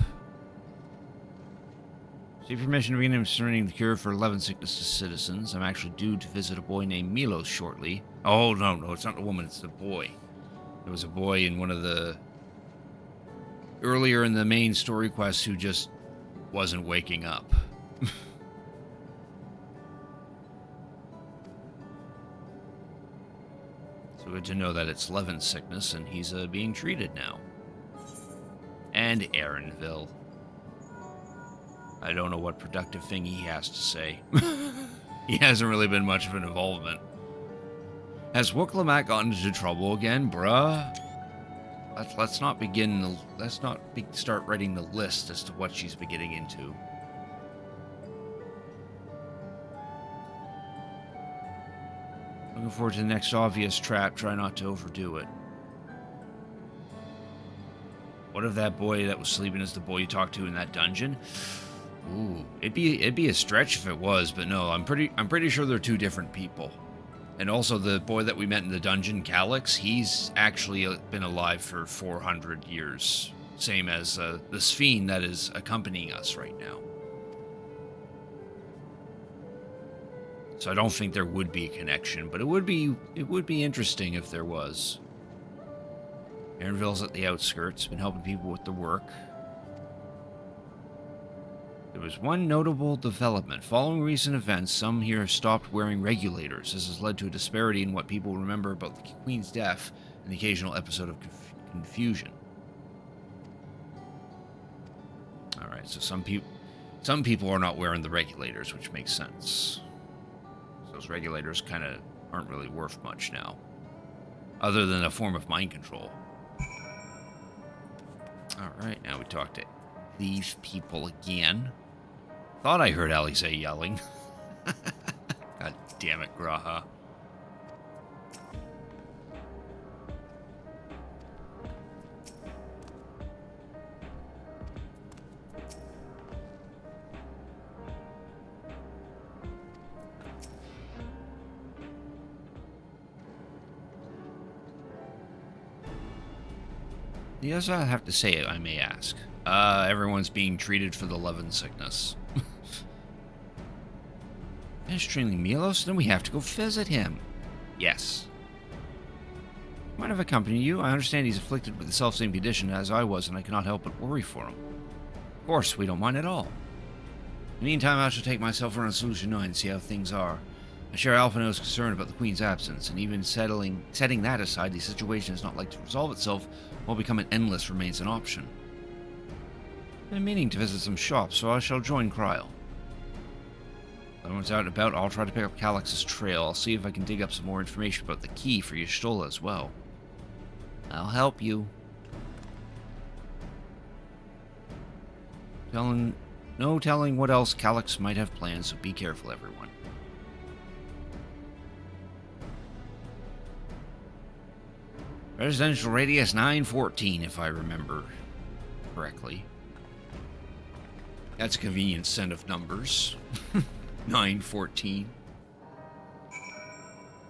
Seek permission to begin administering the cure for 11 sickness to citizens. I'm actually due to visit a boy named Milos shortly. Oh, no, it's not the woman, it's the boy. There was a boy in one of the... earlier in the main story quest who just wasn't waking up. So good to know that it's Levin's sickness and he's being treated now. And Aaronville. I don't know what productive thing he has to say. He hasn't really been much of an involvement. Has Wooklamak gotten into trouble again, bruh? Let's not start writing the list as to what she's been getting into. Looking forward to the next obvious trap. Try not to overdo it. What if that boy that was sleeping is the boy you talked to in that dungeon? Ooh, it'd be a stretch if it was, but no, I'm pretty sure they're two different people. And also the boy that we met in the dungeon, Calix, he's actually been alive for 400 years. Same as the Sphene that is accompanying us right now. So I don't think there would be a connection, but it would be interesting if there was. Aaronville's at the outskirts, been helping people with the work. There was one notable development. Following recent events, some here stopped wearing regulators. This has led to a disparity in what people remember about the Queen's death and the occasional episode of confusion. Alright, so some people are not wearing the regulators, which makes sense. So those regulators kind of aren't really worth much now. Other than a form of mind control. Alright, now we talk to these people again. Thought I heard Alice yelling. God damn it, Graha. Yes, I have to say it, I may ask. Everyone's being treated for the Levin sickness. Finish training Milos, then we have to go visit him. Yes. Mind if I accompany you? I understand he's afflicted with the self-same condition as I was, and I cannot help but worry for him. Of course, we don't mind at all. In the meantime, I shall take myself around Solution 9 and see how things are. I share Alphino's concern about the Queen's absence, and even setting that aside, the situation is not likely to resolve itself while becoming endless remains an option. I've been meaning to visit some shops, so I shall join Kryl. If everyone's out and about, I'll try to pick up Calix's trail. I'll see if I can dig up some more information about the key for Y'shtola as well. I'll help you. No telling what else Calix might have planned, so be careful, everyone. Residential radius 914, if I remember correctly. That's a convenient set of numbers. 914.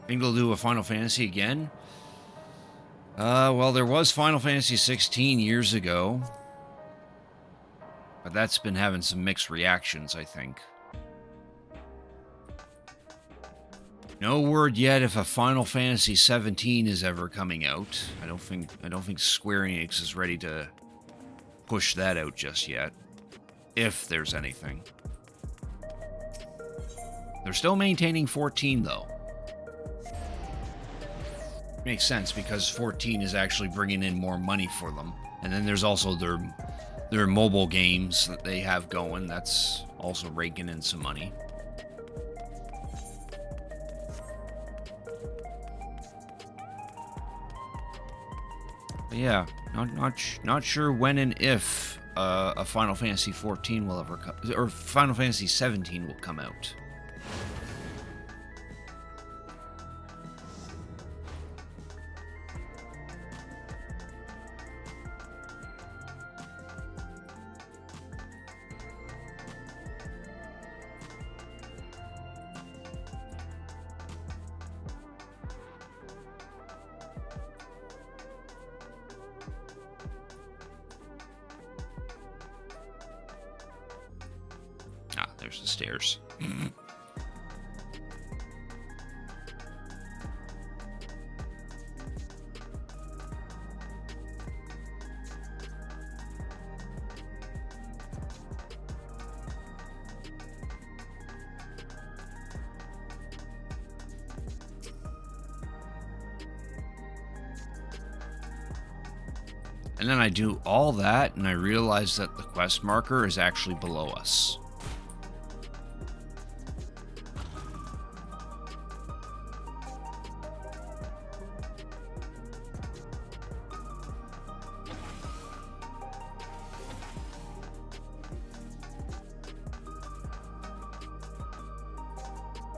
Think they'll do a Final Fantasy again? Well, there was Final Fantasy XVI years ago. But that's been having some mixed reactions, I think. No word yet if a Final Fantasy XVII is ever coming out. I don't think Square Enix is ready to push that out just yet. If there's anything. They're still maintaining 14 though. Makes sense because 14 is actually bringing in more money for them. And then there's also their mobile games that they have going. That's also raking in some money. But yeah, not sure when and if a Final Fantasy XIV will ever come, or Final Fantasy XVII will come out. stairs. And then I do all that, and I realize that the quest marker is actually below us.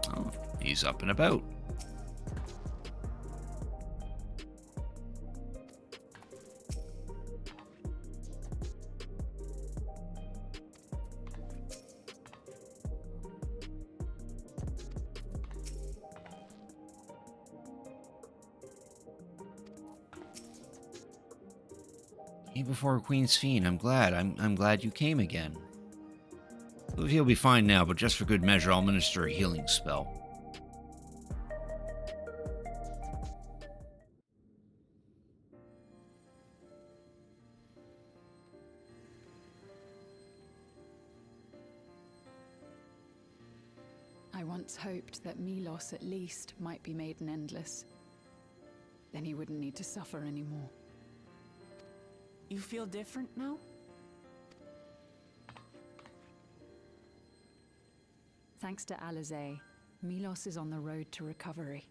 Oh, he's up and about. Before Queen's Fiend, I'm glad. I'm glad you came again. He'll be fine now, but just for good measure, I'll minister a healing spell. I once hoped that Milos at least might be made an endless. Then he wouldn't need to suffer anymore. You feel different now? Thanks to Alizé, Milos is on the road to recovery.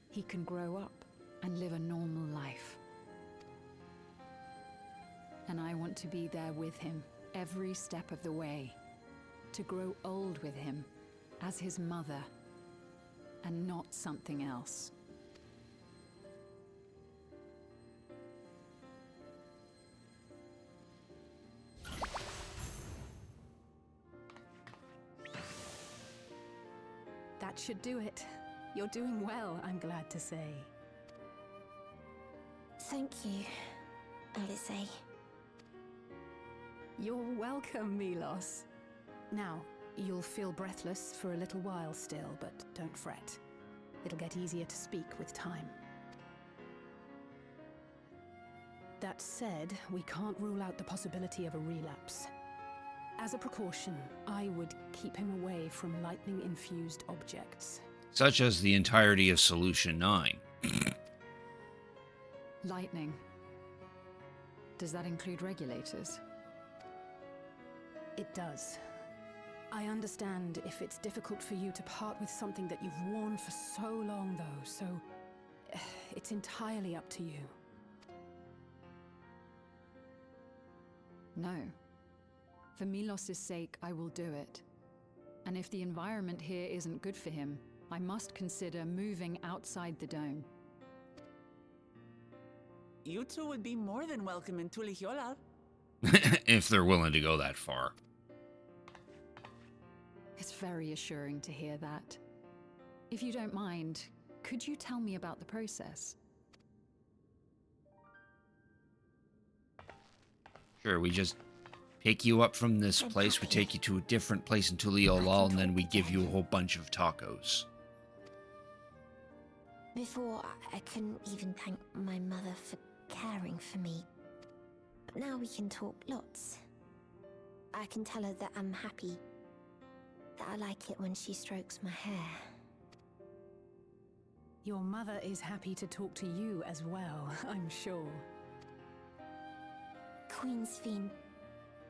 He can grow up and live a normal life. And I want to be there with him every step of the way. To grow old with him as his mother and not something else. That should do it. You're doing well, I'm glad to say. Thank you, Alizé. You're welcome, Milos. Now, you'll feel breathless for a little while still, but don't fret. It'll get easier to speak with time. That said, we can't rule out the possibility of a relapse. As a precaution, I would keep him away from lightning-infused objects. Such as the entirety of Solution 9. Lightning. Does that include regulators? It does. I understand if it's difficult for you to part with something that you've worn for so long, though, so it's entirely up to you. No. For Milos' sake, I will do it. And if the environment here isn't good for him, I must consider moving outside the dome. You two would be more than welcome in Tulihiola. If they're willing to go that far. It's very assuring to hear that. If you don't mind, could you tell me about the process? Sure, we just pick you up from this place, we take you to a different place in Tuliolal, and then we give you a whole bunch of tacos. Before, I couldn't even thank my mother for caring for me. But now we can talk lots. I can tell her that I'm happy. That I like it when she strokes my hair. Your mother is happy to talk to you as well, I'm sure. Queen's Fiend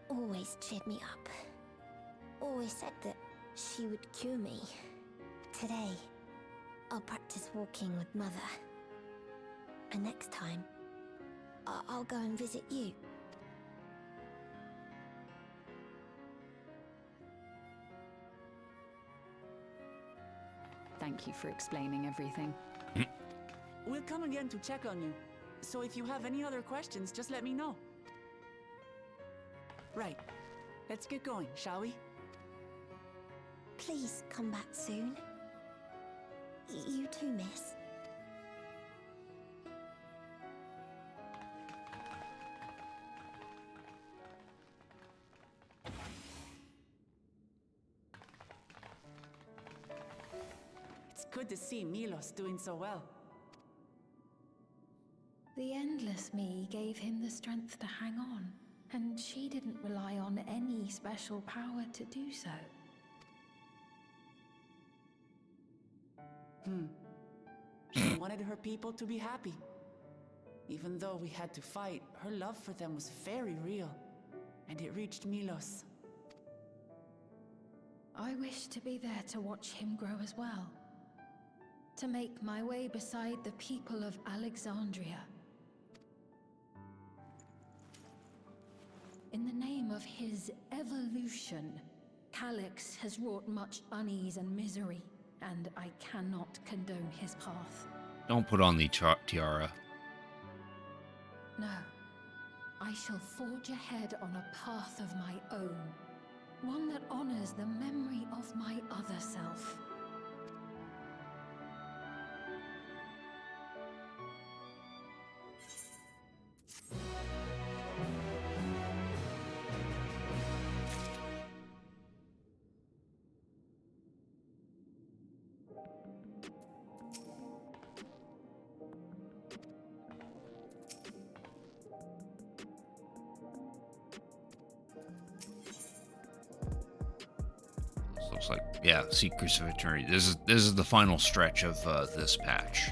always cheered me up. Always said that she would cure me. Today, I'll practice walking with Mother. And next time, I'll go and visit you. Thank you for explaining everything. We'll come again to check on you. So if you have any other questions, just let me know. Right. Let's get going, shall we? Please come back soon. You too, miss. good to see Milos doing so well. The Endless Me gave him the strength to hang on, and she didn't rely on any special power to do so. She wanted her people to be happy. Even though we had to fight, her love for them was very real, and it reached Milos. I wish to be there to watch him grow as well. To make my way beside the people of Alexandria. In the name of his evolution, Calyx has wrought much unease and misery, and I cannot condone his path. Don't put on the tiara. No. I shall forge ahead on a path of my own. One that honors the memory of my other self. Looks like, yeah, Secrets of Eternity. This is the final stretch of this patch.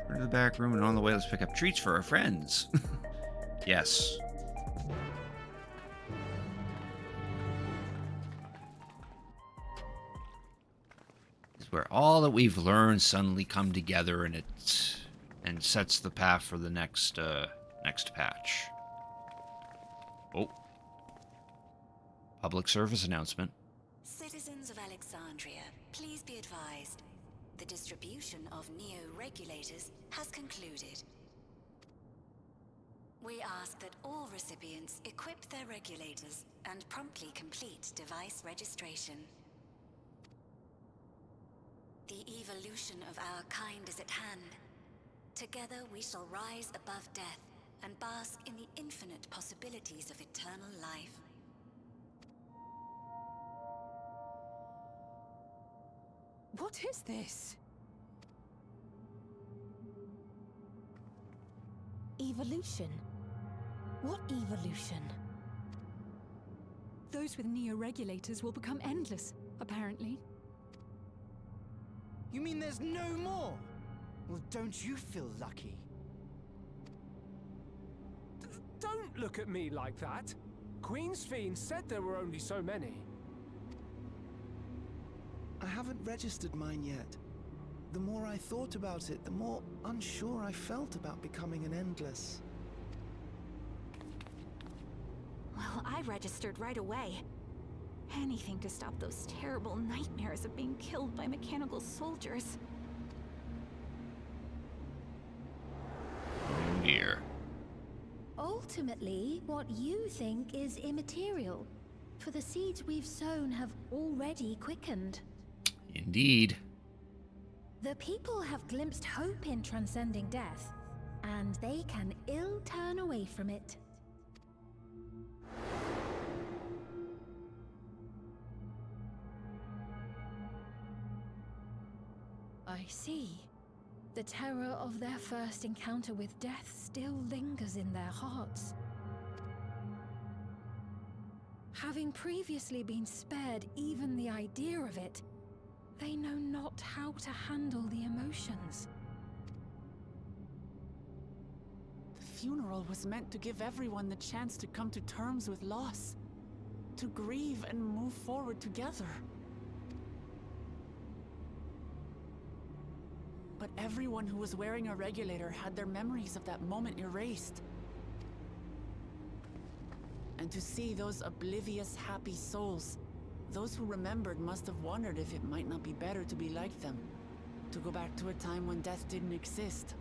Turn to the back room, and on the way, let's pick up treats for our friends. Yes. It's where all that we've learned suddenly come together, and sets the path for the next patch. Oh. Public service announcement. Citizens of Alexandria, please be advised. The distribution of neo-regulators has concluded. We ask that all recipients equip their regulators and promptly complete device registration. The evolution of our kind is at hand. Together we shall rise above death and bask in the infinite possibilities of eternal life. What is this? Evolution? What evolution? Those with neo-regulators will become endless, apparently. You mean there's no more? Well, don't you feel lucky? Don't look at me like that. Queen's Fiend said there were only so many. I haven't registered mine yet. The more I thought about it, the more unsure I felt about becoming an Endless. Well, I registered right away. Anything to stop those terrible nightmares of being killed by mechanical soldiers. Oh dear. Ultimately, what you think is immaterial, for the seeds we've sown have already quickened. Indeed. The people have glimpsed hope in transcending death, and they can ill turn away from it. I see. The terror of their first encounter with death still lingers in their hearts. Having previously been spared even the idea of it, they know not how to handle the emotions. The funeral was meant to give everyone the chance to come to terms with loss, to grieve and move forward together. But everyone who was wearing a regulator had their memories of that moment erased. And to see those oblivious, happy souls, those who remembered must have wondered if it might not be better to be like them, to go back to a time when death didn't exist.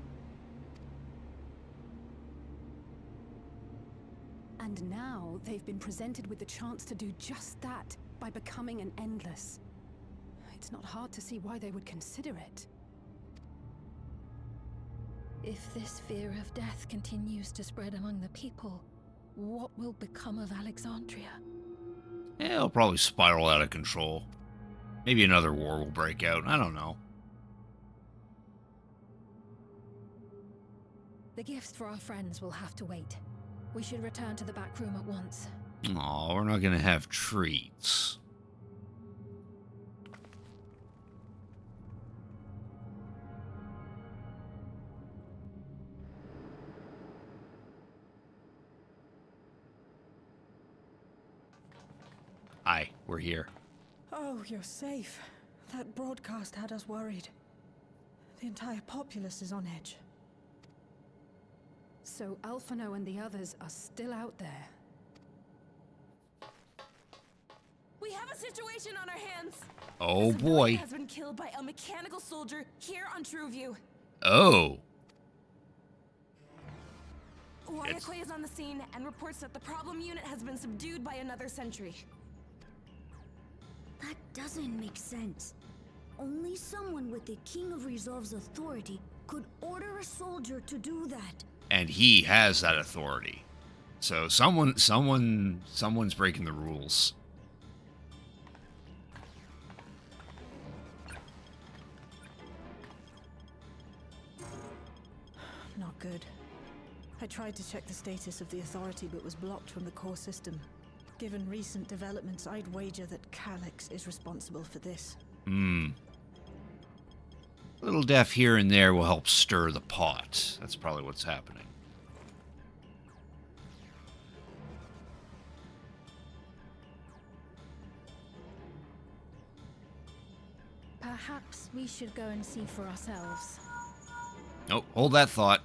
And now they've been presented with the chance to do just that by becoming an Endless. It's not hard to see why they would consider it. If this fear of death continues to spread among the people, what will become of Alexandria? Yeah, it'll probably spiral out of control. Maybe another war will break out. I don't know. The gifts for our friends will have to wait. We should return to the back room at once. Aw, we're not gonna have treats. Hi, we're here. Oh, you're safe. That broadcast had us worried. The entire populace is on edge. So Alphino and the others are still out there. We have a situation on our hands. Oh A civilian boy. has been killed by a mechanical soldier here on Trueview. Oh. Wayakwe is on the scene and reports that the problem unit has been subdued by another sentry. That doesn't make sense. Only someone with the King of Resolve's authority could order a soldier to do that. And he has that authority. So someone's breaking the rules. Not good. I tried to check the status of the authority but was blocked from the core system. Given recent developments, I'd wager that Calyx is responsible for this. A little death here and there will help stir the pot. That's probably what's happening. Perhaps we should go and see for ourselves. Oh, hold that thought.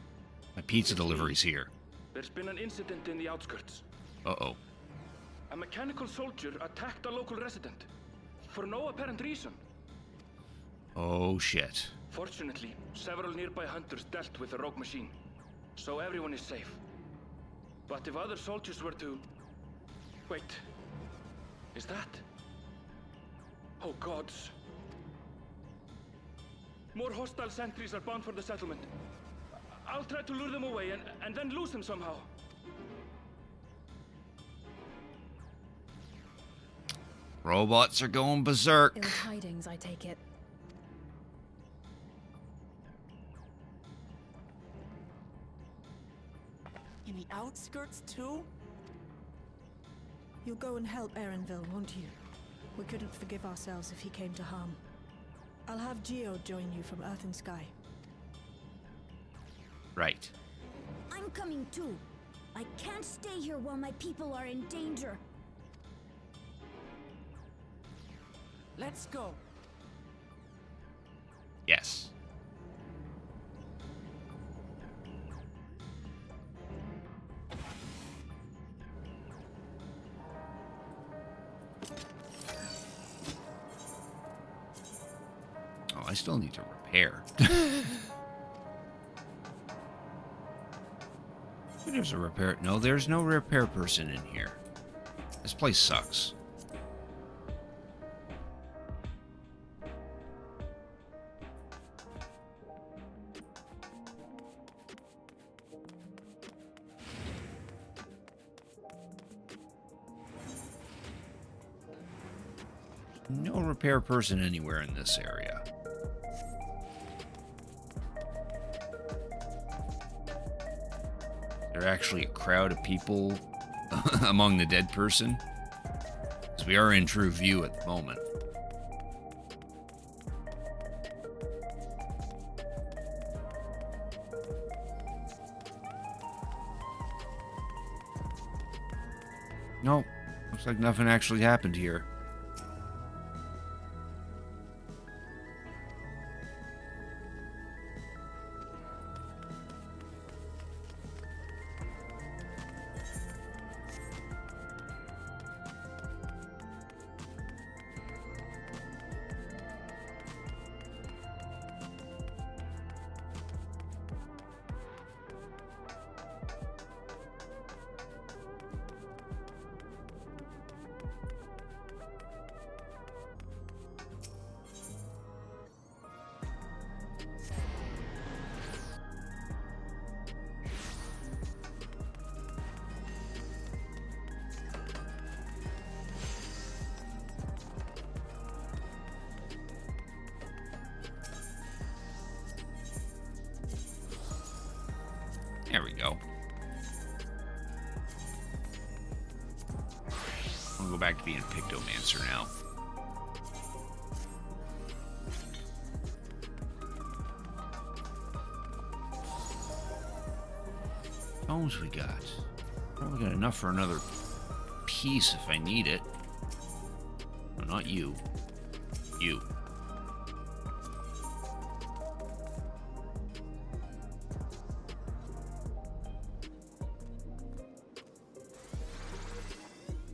My pizza delivery's here. There's been an incident in the outskirts. Uh-oh. A mechanical soldier attacked a local resident. For no apparent reason. Oh, shit. Fortunately, several nearby hunters dealt with the rogue machine. So everyone is safe. But if other soldiers were to... Wait. Is that... Oh gods. More hostile sentries are bound for the settlement. I'll try to lure them away and then lose them somehow. Robots are going berserk. Ill tidings, I take it. In the outskirts, too? You'll go and help Erenville, won't you? We couldn't forgive ourselves if he came to harm. I'll have Geo join you from Earth and Sky. Right. I'm coming too. I can't stay here while my people are in danger. Let's go. Yes. Oh, I still need to repair. There's a repair. No, there's no repair person in here. This place sucks. No repair person anywhere in this area. There actually a crowd of people among the dead person? Because we are in true view at the moment. Nope. Looks like nothing actually happened here. There we go. I'll go back to being Pictomancer now. Stones we got. Probably got enough for another piece if I need it. No, not you. You.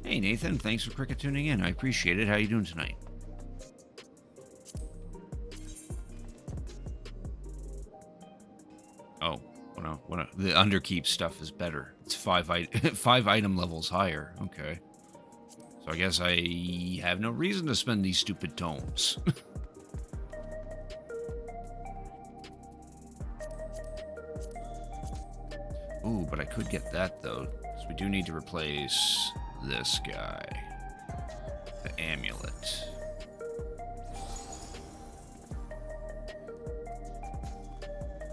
Hey Nathan, thanks for cricket tuning in. I appreciate it. How you doing tonight? Oh, the underkeep stuff is better. It's 5 item levels higher. Okay. So I guess I have no reason to spend these stupid tomes. Ooh, but I could get that though. So we do need to replace this guy. The amulet.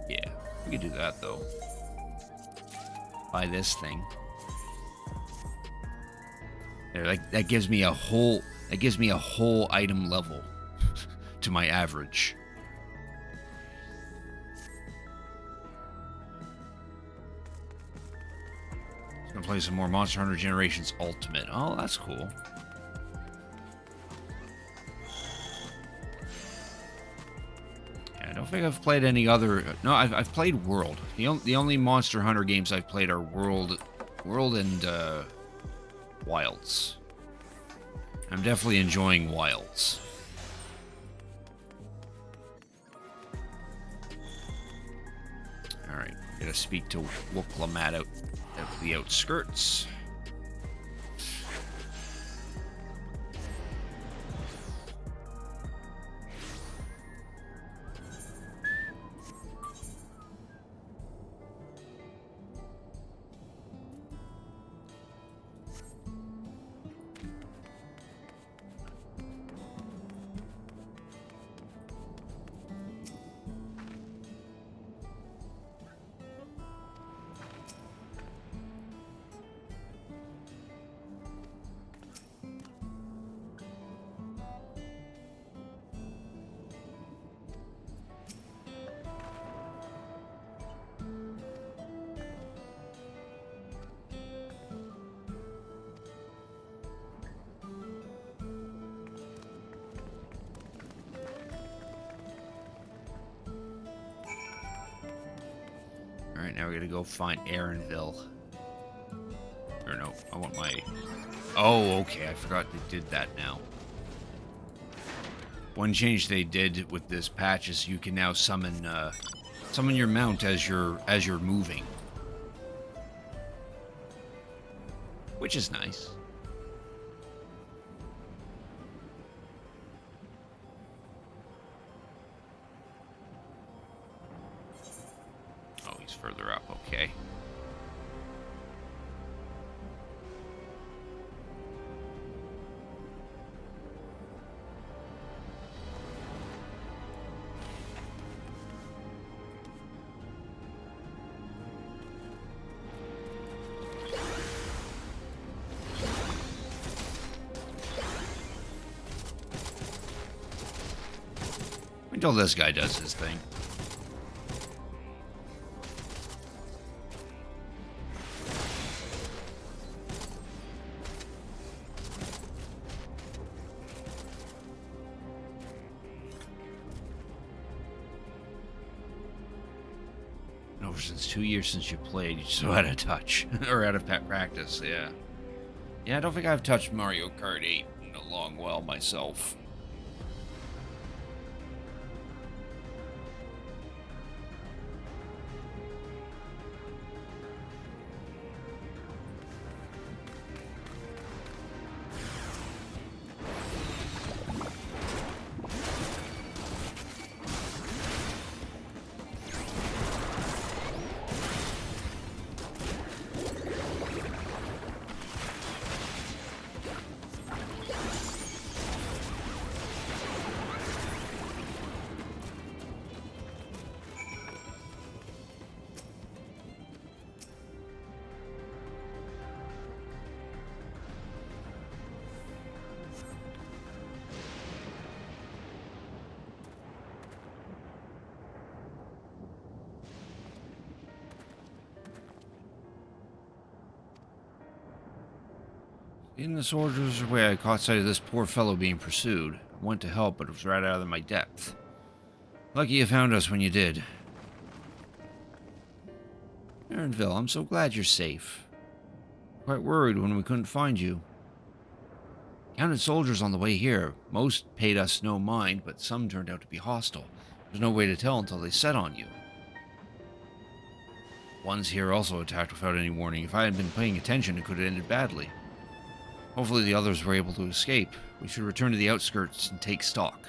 Yeah, we could do that though. Buy this thing. There, that gives me a whole item level to my average. Just gonna play some more Monster Hunter Generations Ultimate. Oh, that's cool. I don't think I've played any other. No, I've played World. The only Monster Hunter games I've played are World and Wilds. I'm definitely enjoying Wilds. All right, gotta speak to Wooklamat out at the outskirts. Alright, now we gotta go find Aaronville. Or no, I want my... Oh, okay, I forgot they did that now. One change they did with this patch is you can now summon your mount as you're moving. Which is nice. Oh, he's further up, okay. Until this guy does his thing. Over since 2 years since you played, you're so out of touch. Or out of practice, yeah. Yeah, I don't think I've touched Mario Kart 8 in a long while myself. In the soldier's way, I caught sight of this poor fellow being pursued. I went to help, but it was right out of my depth. Lucky you found us when you did. Aaronville, I'm so glad you're safe. Quite worried when we couldn't find you. Counted soldiers on the way here. Most paid us no mind, but some turned out to be hostile. There's no way to tell until they set on you. Ones here also attacked without any warning. If I hadn't been paying attention, it could have ended badly. Hopefully the others were able to escape. We should return to the outskirts and take stock.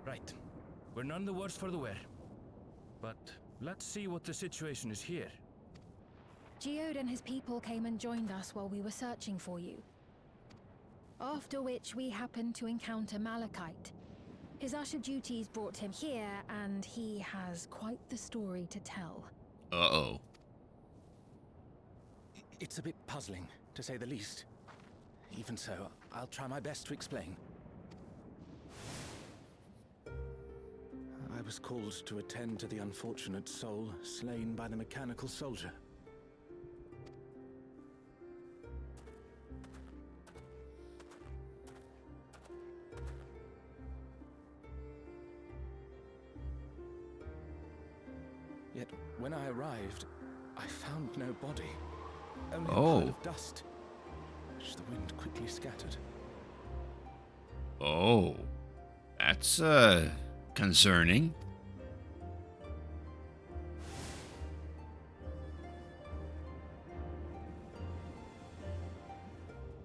Right. We're none the worse for the wear. But let's see what the situation is here. Geode and his people came and joined us while we were searching for you. After which we happened to encounter Malachite. His usher duties brought him here, and he has quite the story to tell. Uh-oh. It's a bit puzzling, to say the least. Even so, I'll try my best to explain. I was called to attend to the unfortunate soul slain by the mechanical soldier. Yet, when I arrived, I found no body. Only a pile of dust, which the wind quickly scattered. Oh. That's, concerning.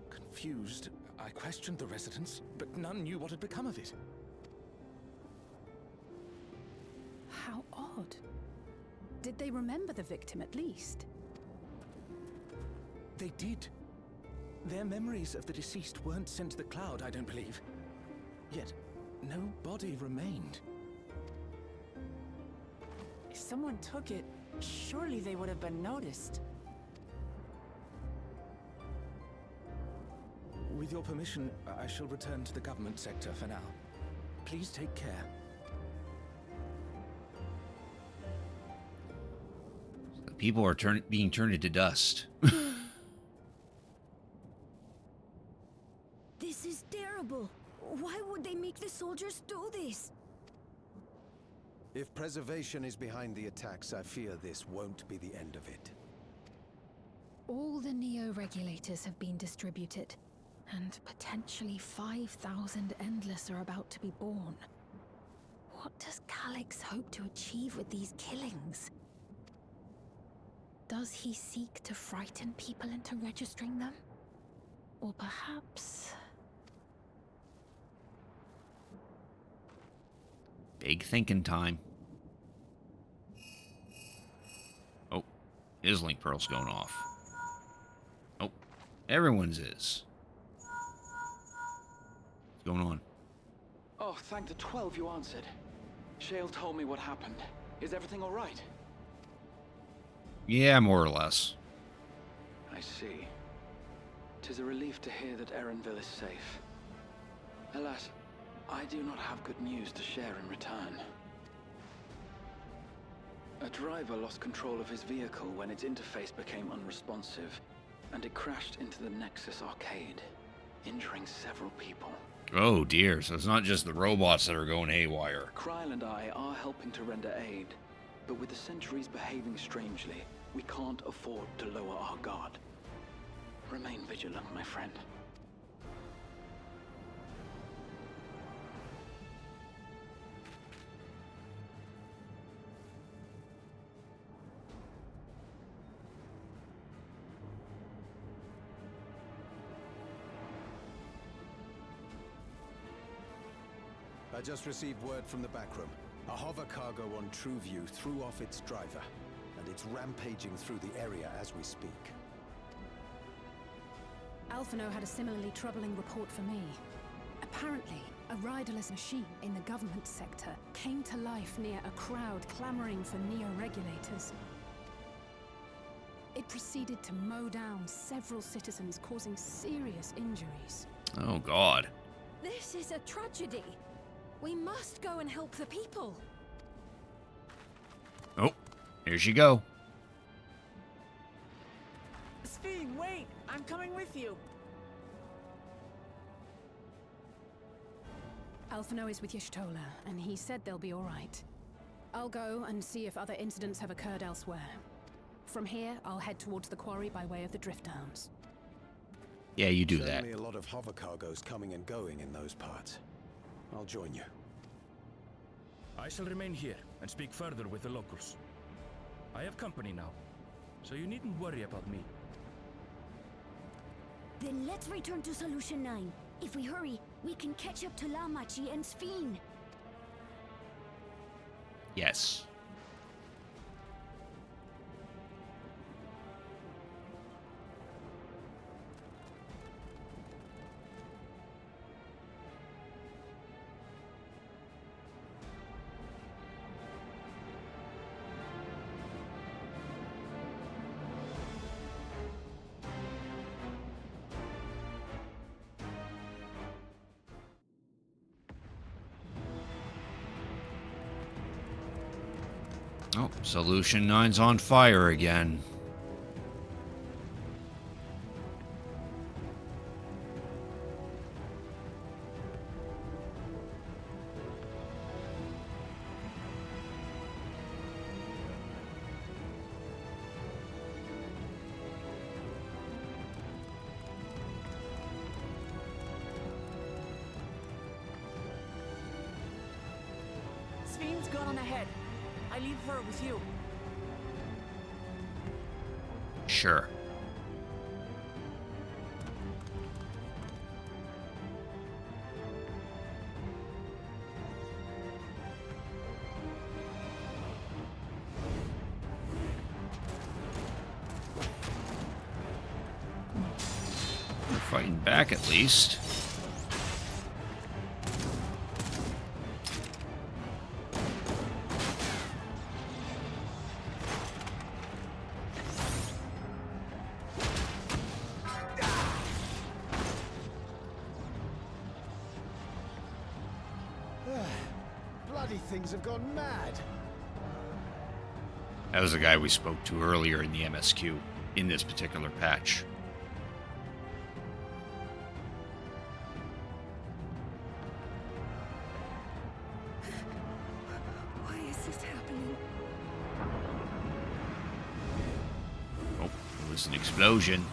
Confused, I questioned the residents, but none knew what had become of it. How odd. Did they remember the victim at least? They did. Their memories of the deceased weren't sent to the cloud, I don't believe. Yet, no body remained. If someone took it, surely they would have been noticed. With your permission, I shall return to the government sector for now. Please take care. The people are being turned into dust. This is terrible. Why would they make the soldiers do this? If preservation is behind the attacks, I fear this won't be the end of it. All the Neo-regulators have been distributed, and potentially 5,000 Endless are about to be born. What does Calyx hope to achieve with these killings? Does he seek to frighten people into registering them? Or perhaps... Big thinking time. Oh, his link pearl's going off. Oh, everyone's is. What's going on? Oh, thank the 12 you answered. Shale told me what happened. Is everything all right? Yeah, more or less. I see. 'Tis a relief to hear that Erenville is safe. Alas, I do not have good news to share in return. A driver lost control of his vehicle when its interface became unresponsive, and it crashed into the Nexus arcade, injuring several people. Oh dear, so it's not just the robots that are going haywire. Kryl and I are helping to render aid, but with the Sentries behaving strangely, we can't afford to lower our guard. Remain vigilant, my friend. I just received word from the backroom. A hover cargo on TrueView threw off its driver, and it's rampaging through the area as we speak. Alphino had a similarly troubling report for me. Apparently, a riderless machine in the government sector came to life near a crowd clamoring for neo-regulators. It proceeded to mow down several citizens, causing serious injuries. Oh God. This is a tragedy. We must go and help the people. Oh, here she go. Sphene, wait! I'm coming with you! Alphino is with Y'shtola, and he said they'll be all right. I'll go and see if other incidents have occurred elsewhere. From here, I'll head towards the quarry by way of the Drift Downs. Yeah, you do that. Certainly a lot of hover cargoes coming and going in those parts. I'll join you. I shall remain here and speak further with the locals. I have company now, so you needn't worry about me. Then let's return to Solution 9. If we hurry, we can catch up to Lamachi and Sphene. Yes. Oh, Solution 9's on fire again. Sphene's gone ahead. I leave her with you. Sure. We're fighting back at least. Bloody things have gone mad. That was the guy we spoke to earlier in the MSQ, in this particular patch. Why is this happening? Oh, it was an explosion.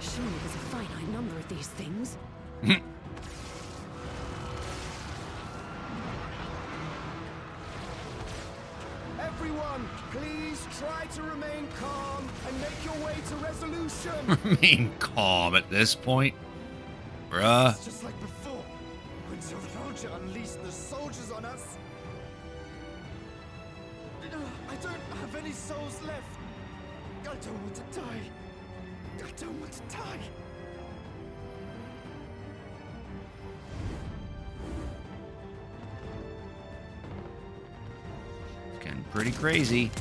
Surely there's a finite number of these things. Everyone, please try to remain calm and make your way to resolution. Remain calm at this point. Bruh. It's just like before, when Zerroja unleashed the soldiers on us. I don't have any souls left. I don't want to die. I don't want to die. It's getting pretty crazy.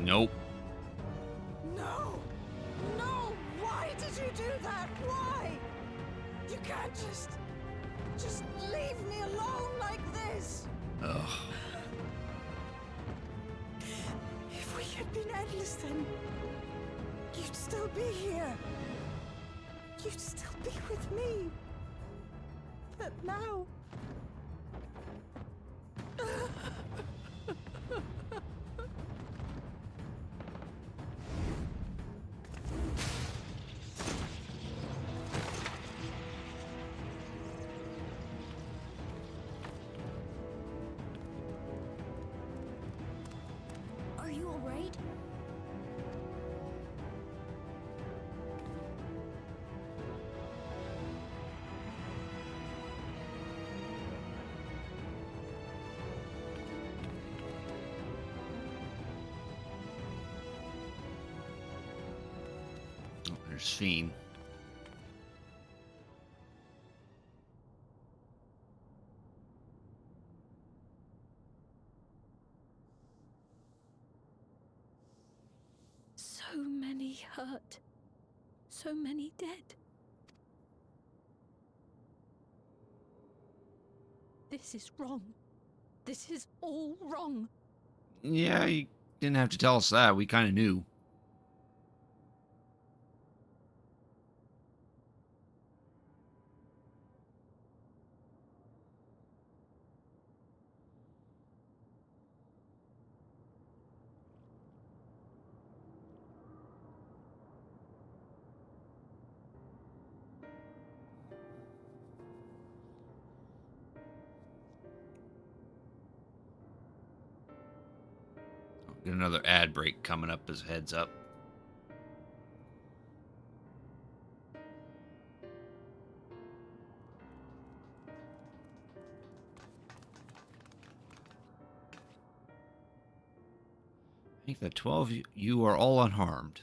Nope. No! No! Why did you do that? Why? You can't just leave me alone like this. Ugh. If we had been endless, then you'd still be here. You'd still be with me. But now... Are you alright? Oh, there's Fiend. So many hurt. So many dead. This is wrong. This is all wrong. Yeah, you didn't have to tell us that. We kind of knew. Get another ad break coming up as a heads up. I think that 12 you are all unharmed.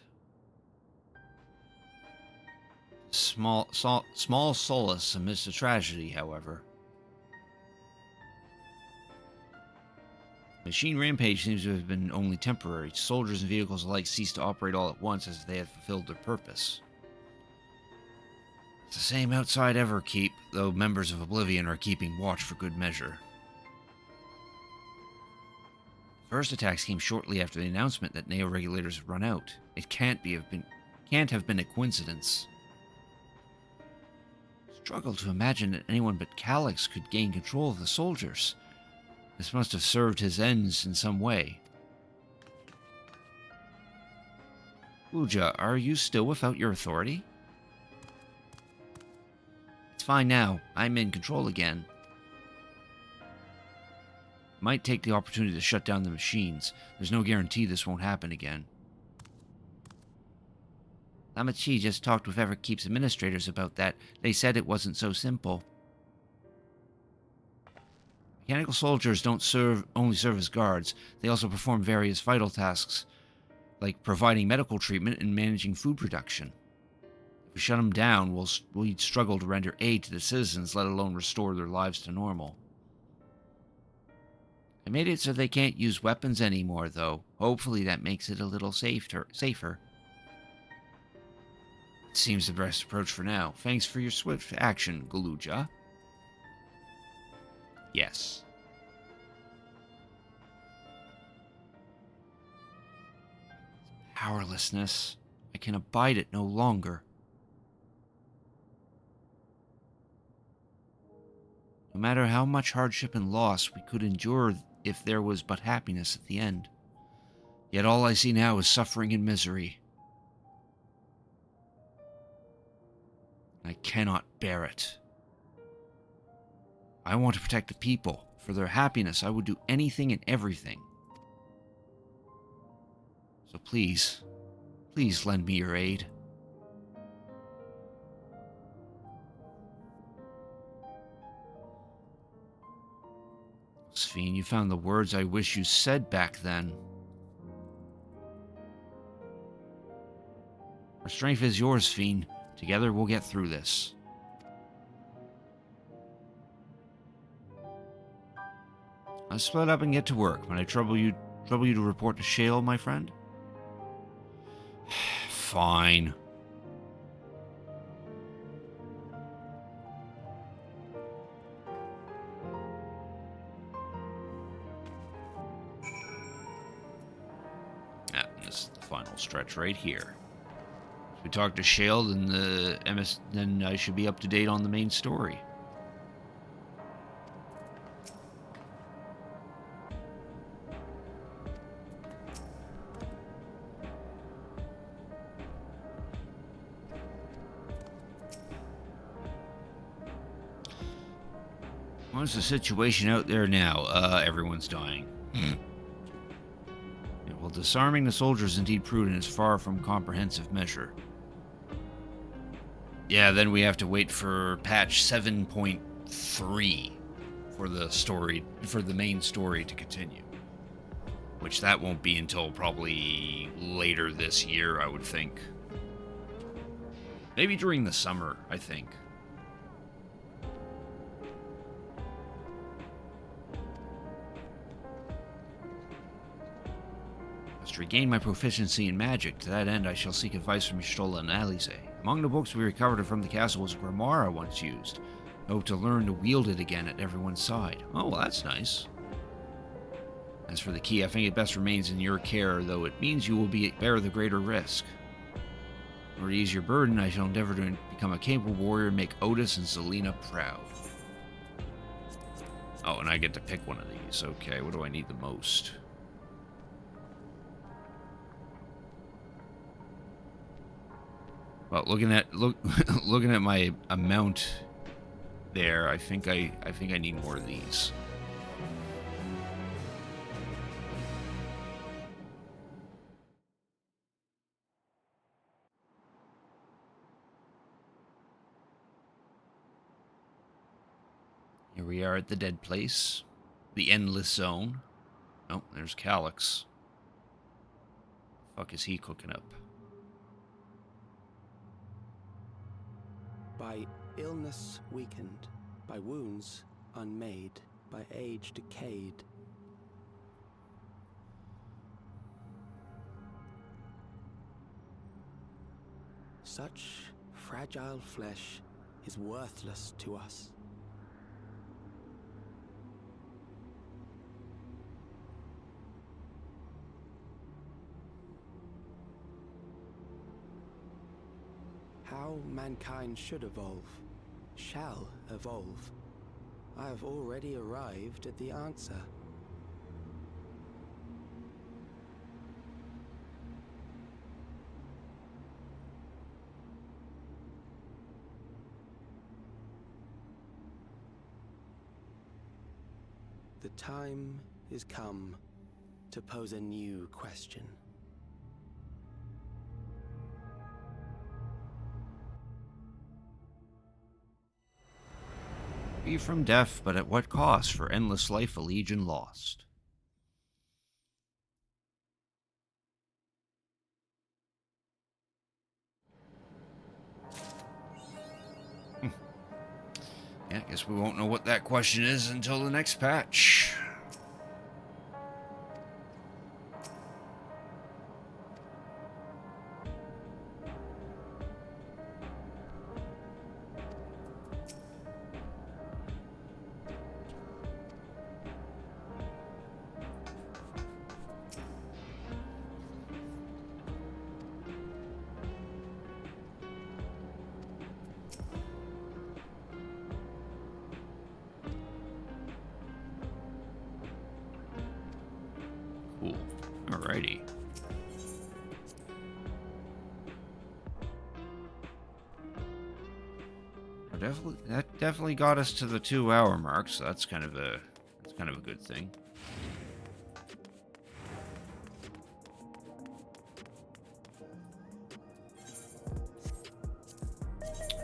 Small solace amidst the tragedy, however. Machine rampage seems to have been only temporary. Soldiers and vehicles alike ceased to operate all at once as they had fulfilled their purpose. It's the same outside Everkeep, though members of Oblivion are keeping watch for good measure. First attacks came shortly after the announcement that Neo regulators had run out. It can't have been a coincidence. Struggle to imagine that anyone but Calyx could gain control of the soldiers. This must have served his ends in some way. Uja, are you still without your authority? It's fine now. I'm in control again. Might take the opportunity to shut down the machines. There's no guarantee this won't happen again. Lamachi just talked with Everkeep's administrators about that. They said it wasn't so simple. Mechanical soldiers don't only serve as guards. They also perform various vital tasks, like providing medical treatment and managing food production. If we shut them down, we'd struggle to render aid to the citizens, let alone restore their lives to normal. I made it so they can't use weapons anymore, though. Hopefully that makes it a little safer. It seems the best approach for now. Thanks for your swift action, Galuja. Yes. Powerlessness. I can abide it no longer. No matter how much hardship and loss we could endure if there was but happiness at the end. Yet all I see now is suffering and misery. I cannot bear it. I want to protect the people. For their happiness, I would do anything and everything. So please, please lend me your aid. Sphene, you found the words I wish you said back then. Our strength is yours, Sphene. Together we'll get through this. Let's split up and get to work. When I trouble you to report to Shale, my friend? Fine. This is the final stretch right here. If we talk to Shale, then I should be up to date on the main story. What's the situation out there now? Everyone's dying. Well, disarming the soldiers indeed prudent is far from comprehensive measure. Yeah, then we have to wait for patch 7.3 for the main story to continue. Which that won't be until probably later this year, I would think. Maybe during the summer, I think. To regain my proficiency in magic. To that end, I shall seek advice from Y'shtola and Alize. Among the books we recovered from the castle was a grimoire I once used. I hope to learn to wield it again at everyone's side. Oh, well, that's nice. As for the key, I think it best remains in your care, though it means you will bear the greater risk. In order to ease your burden, I shall endeavor to become a capable warrior and make Otis and Selena proud. Oh, and I get to pick one of these. Okay, what do I need the most? Well, looking at my amount there, I think I need more of these. Here we are at the dead place, the endless zone. Oh, there's Calyx. Fuck is he cooking up? By illness weakened, by wounds unmade, by age decayed. Such fragile flesh is worthless to us. How mankind should evolve, shall evolve. I have already arrived at the answer. The time is come to pose a new question. Free from death, but at what cost? For endless life, a legion lost. Yeah, I guess we won't know what that question is until the next patch. Cool. Alrighty. that definitely got us to the 2-hour mark, so that's kind of a good thing.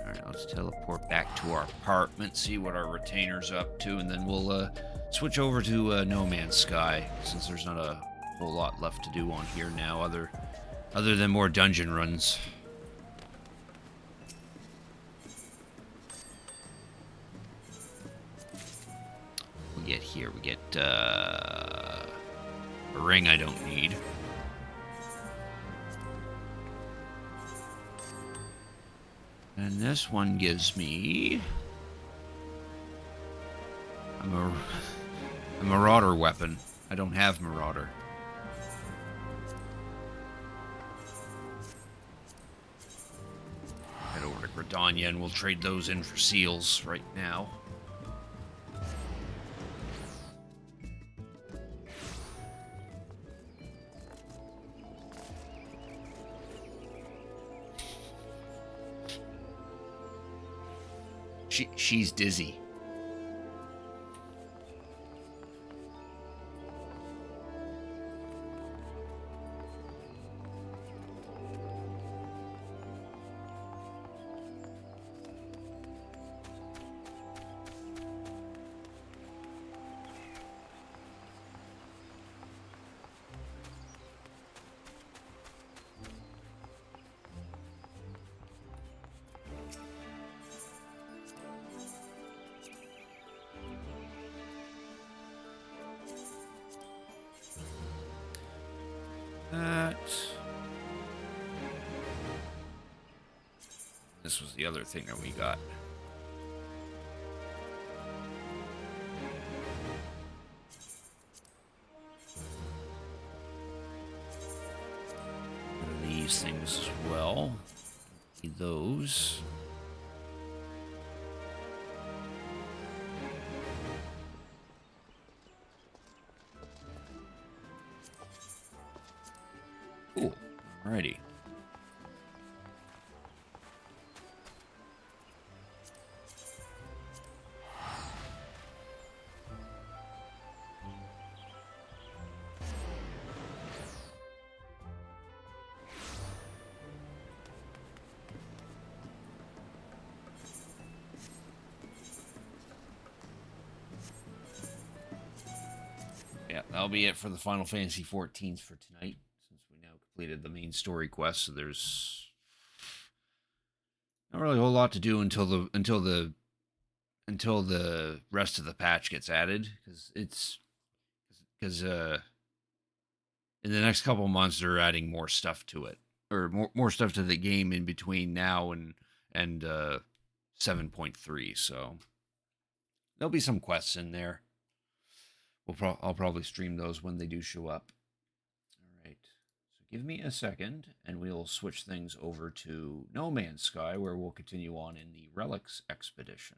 Alright, let's teleport back to our apartment, see what our retainer's up to, and then we'll switch over to No Man's Sky, since there's not a whole lot left to do on here now, other than more dungeon runs. We get here, we get a ring I don't need. And this one gives me a Marauder weapon. I don't have Marauder. Head over to Gridania and we'll trade those in for seals right now. She's dizzy. This was the other thing that we got. These things as well. Need those. Cool. Alrighty. Yeah, that'll be it for the Final Fantasy XIVs for tonight, since we now completed the main story quest. So there's not really a whole lot to do until the rest of the patch gets added, because in the next couple of months they're adding more stuff to it, or more stuff to the game in between now and 7.3. So there'll be some quests in there. I'll probably stream those when they do show up. All right, so give me a second, and we'll switch things over to No Man's Sky, where we'll continue on in the Relics expedition.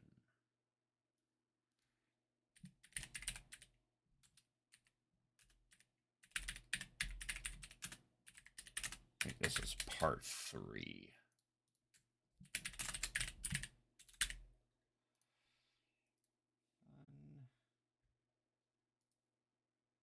I think this is part 3.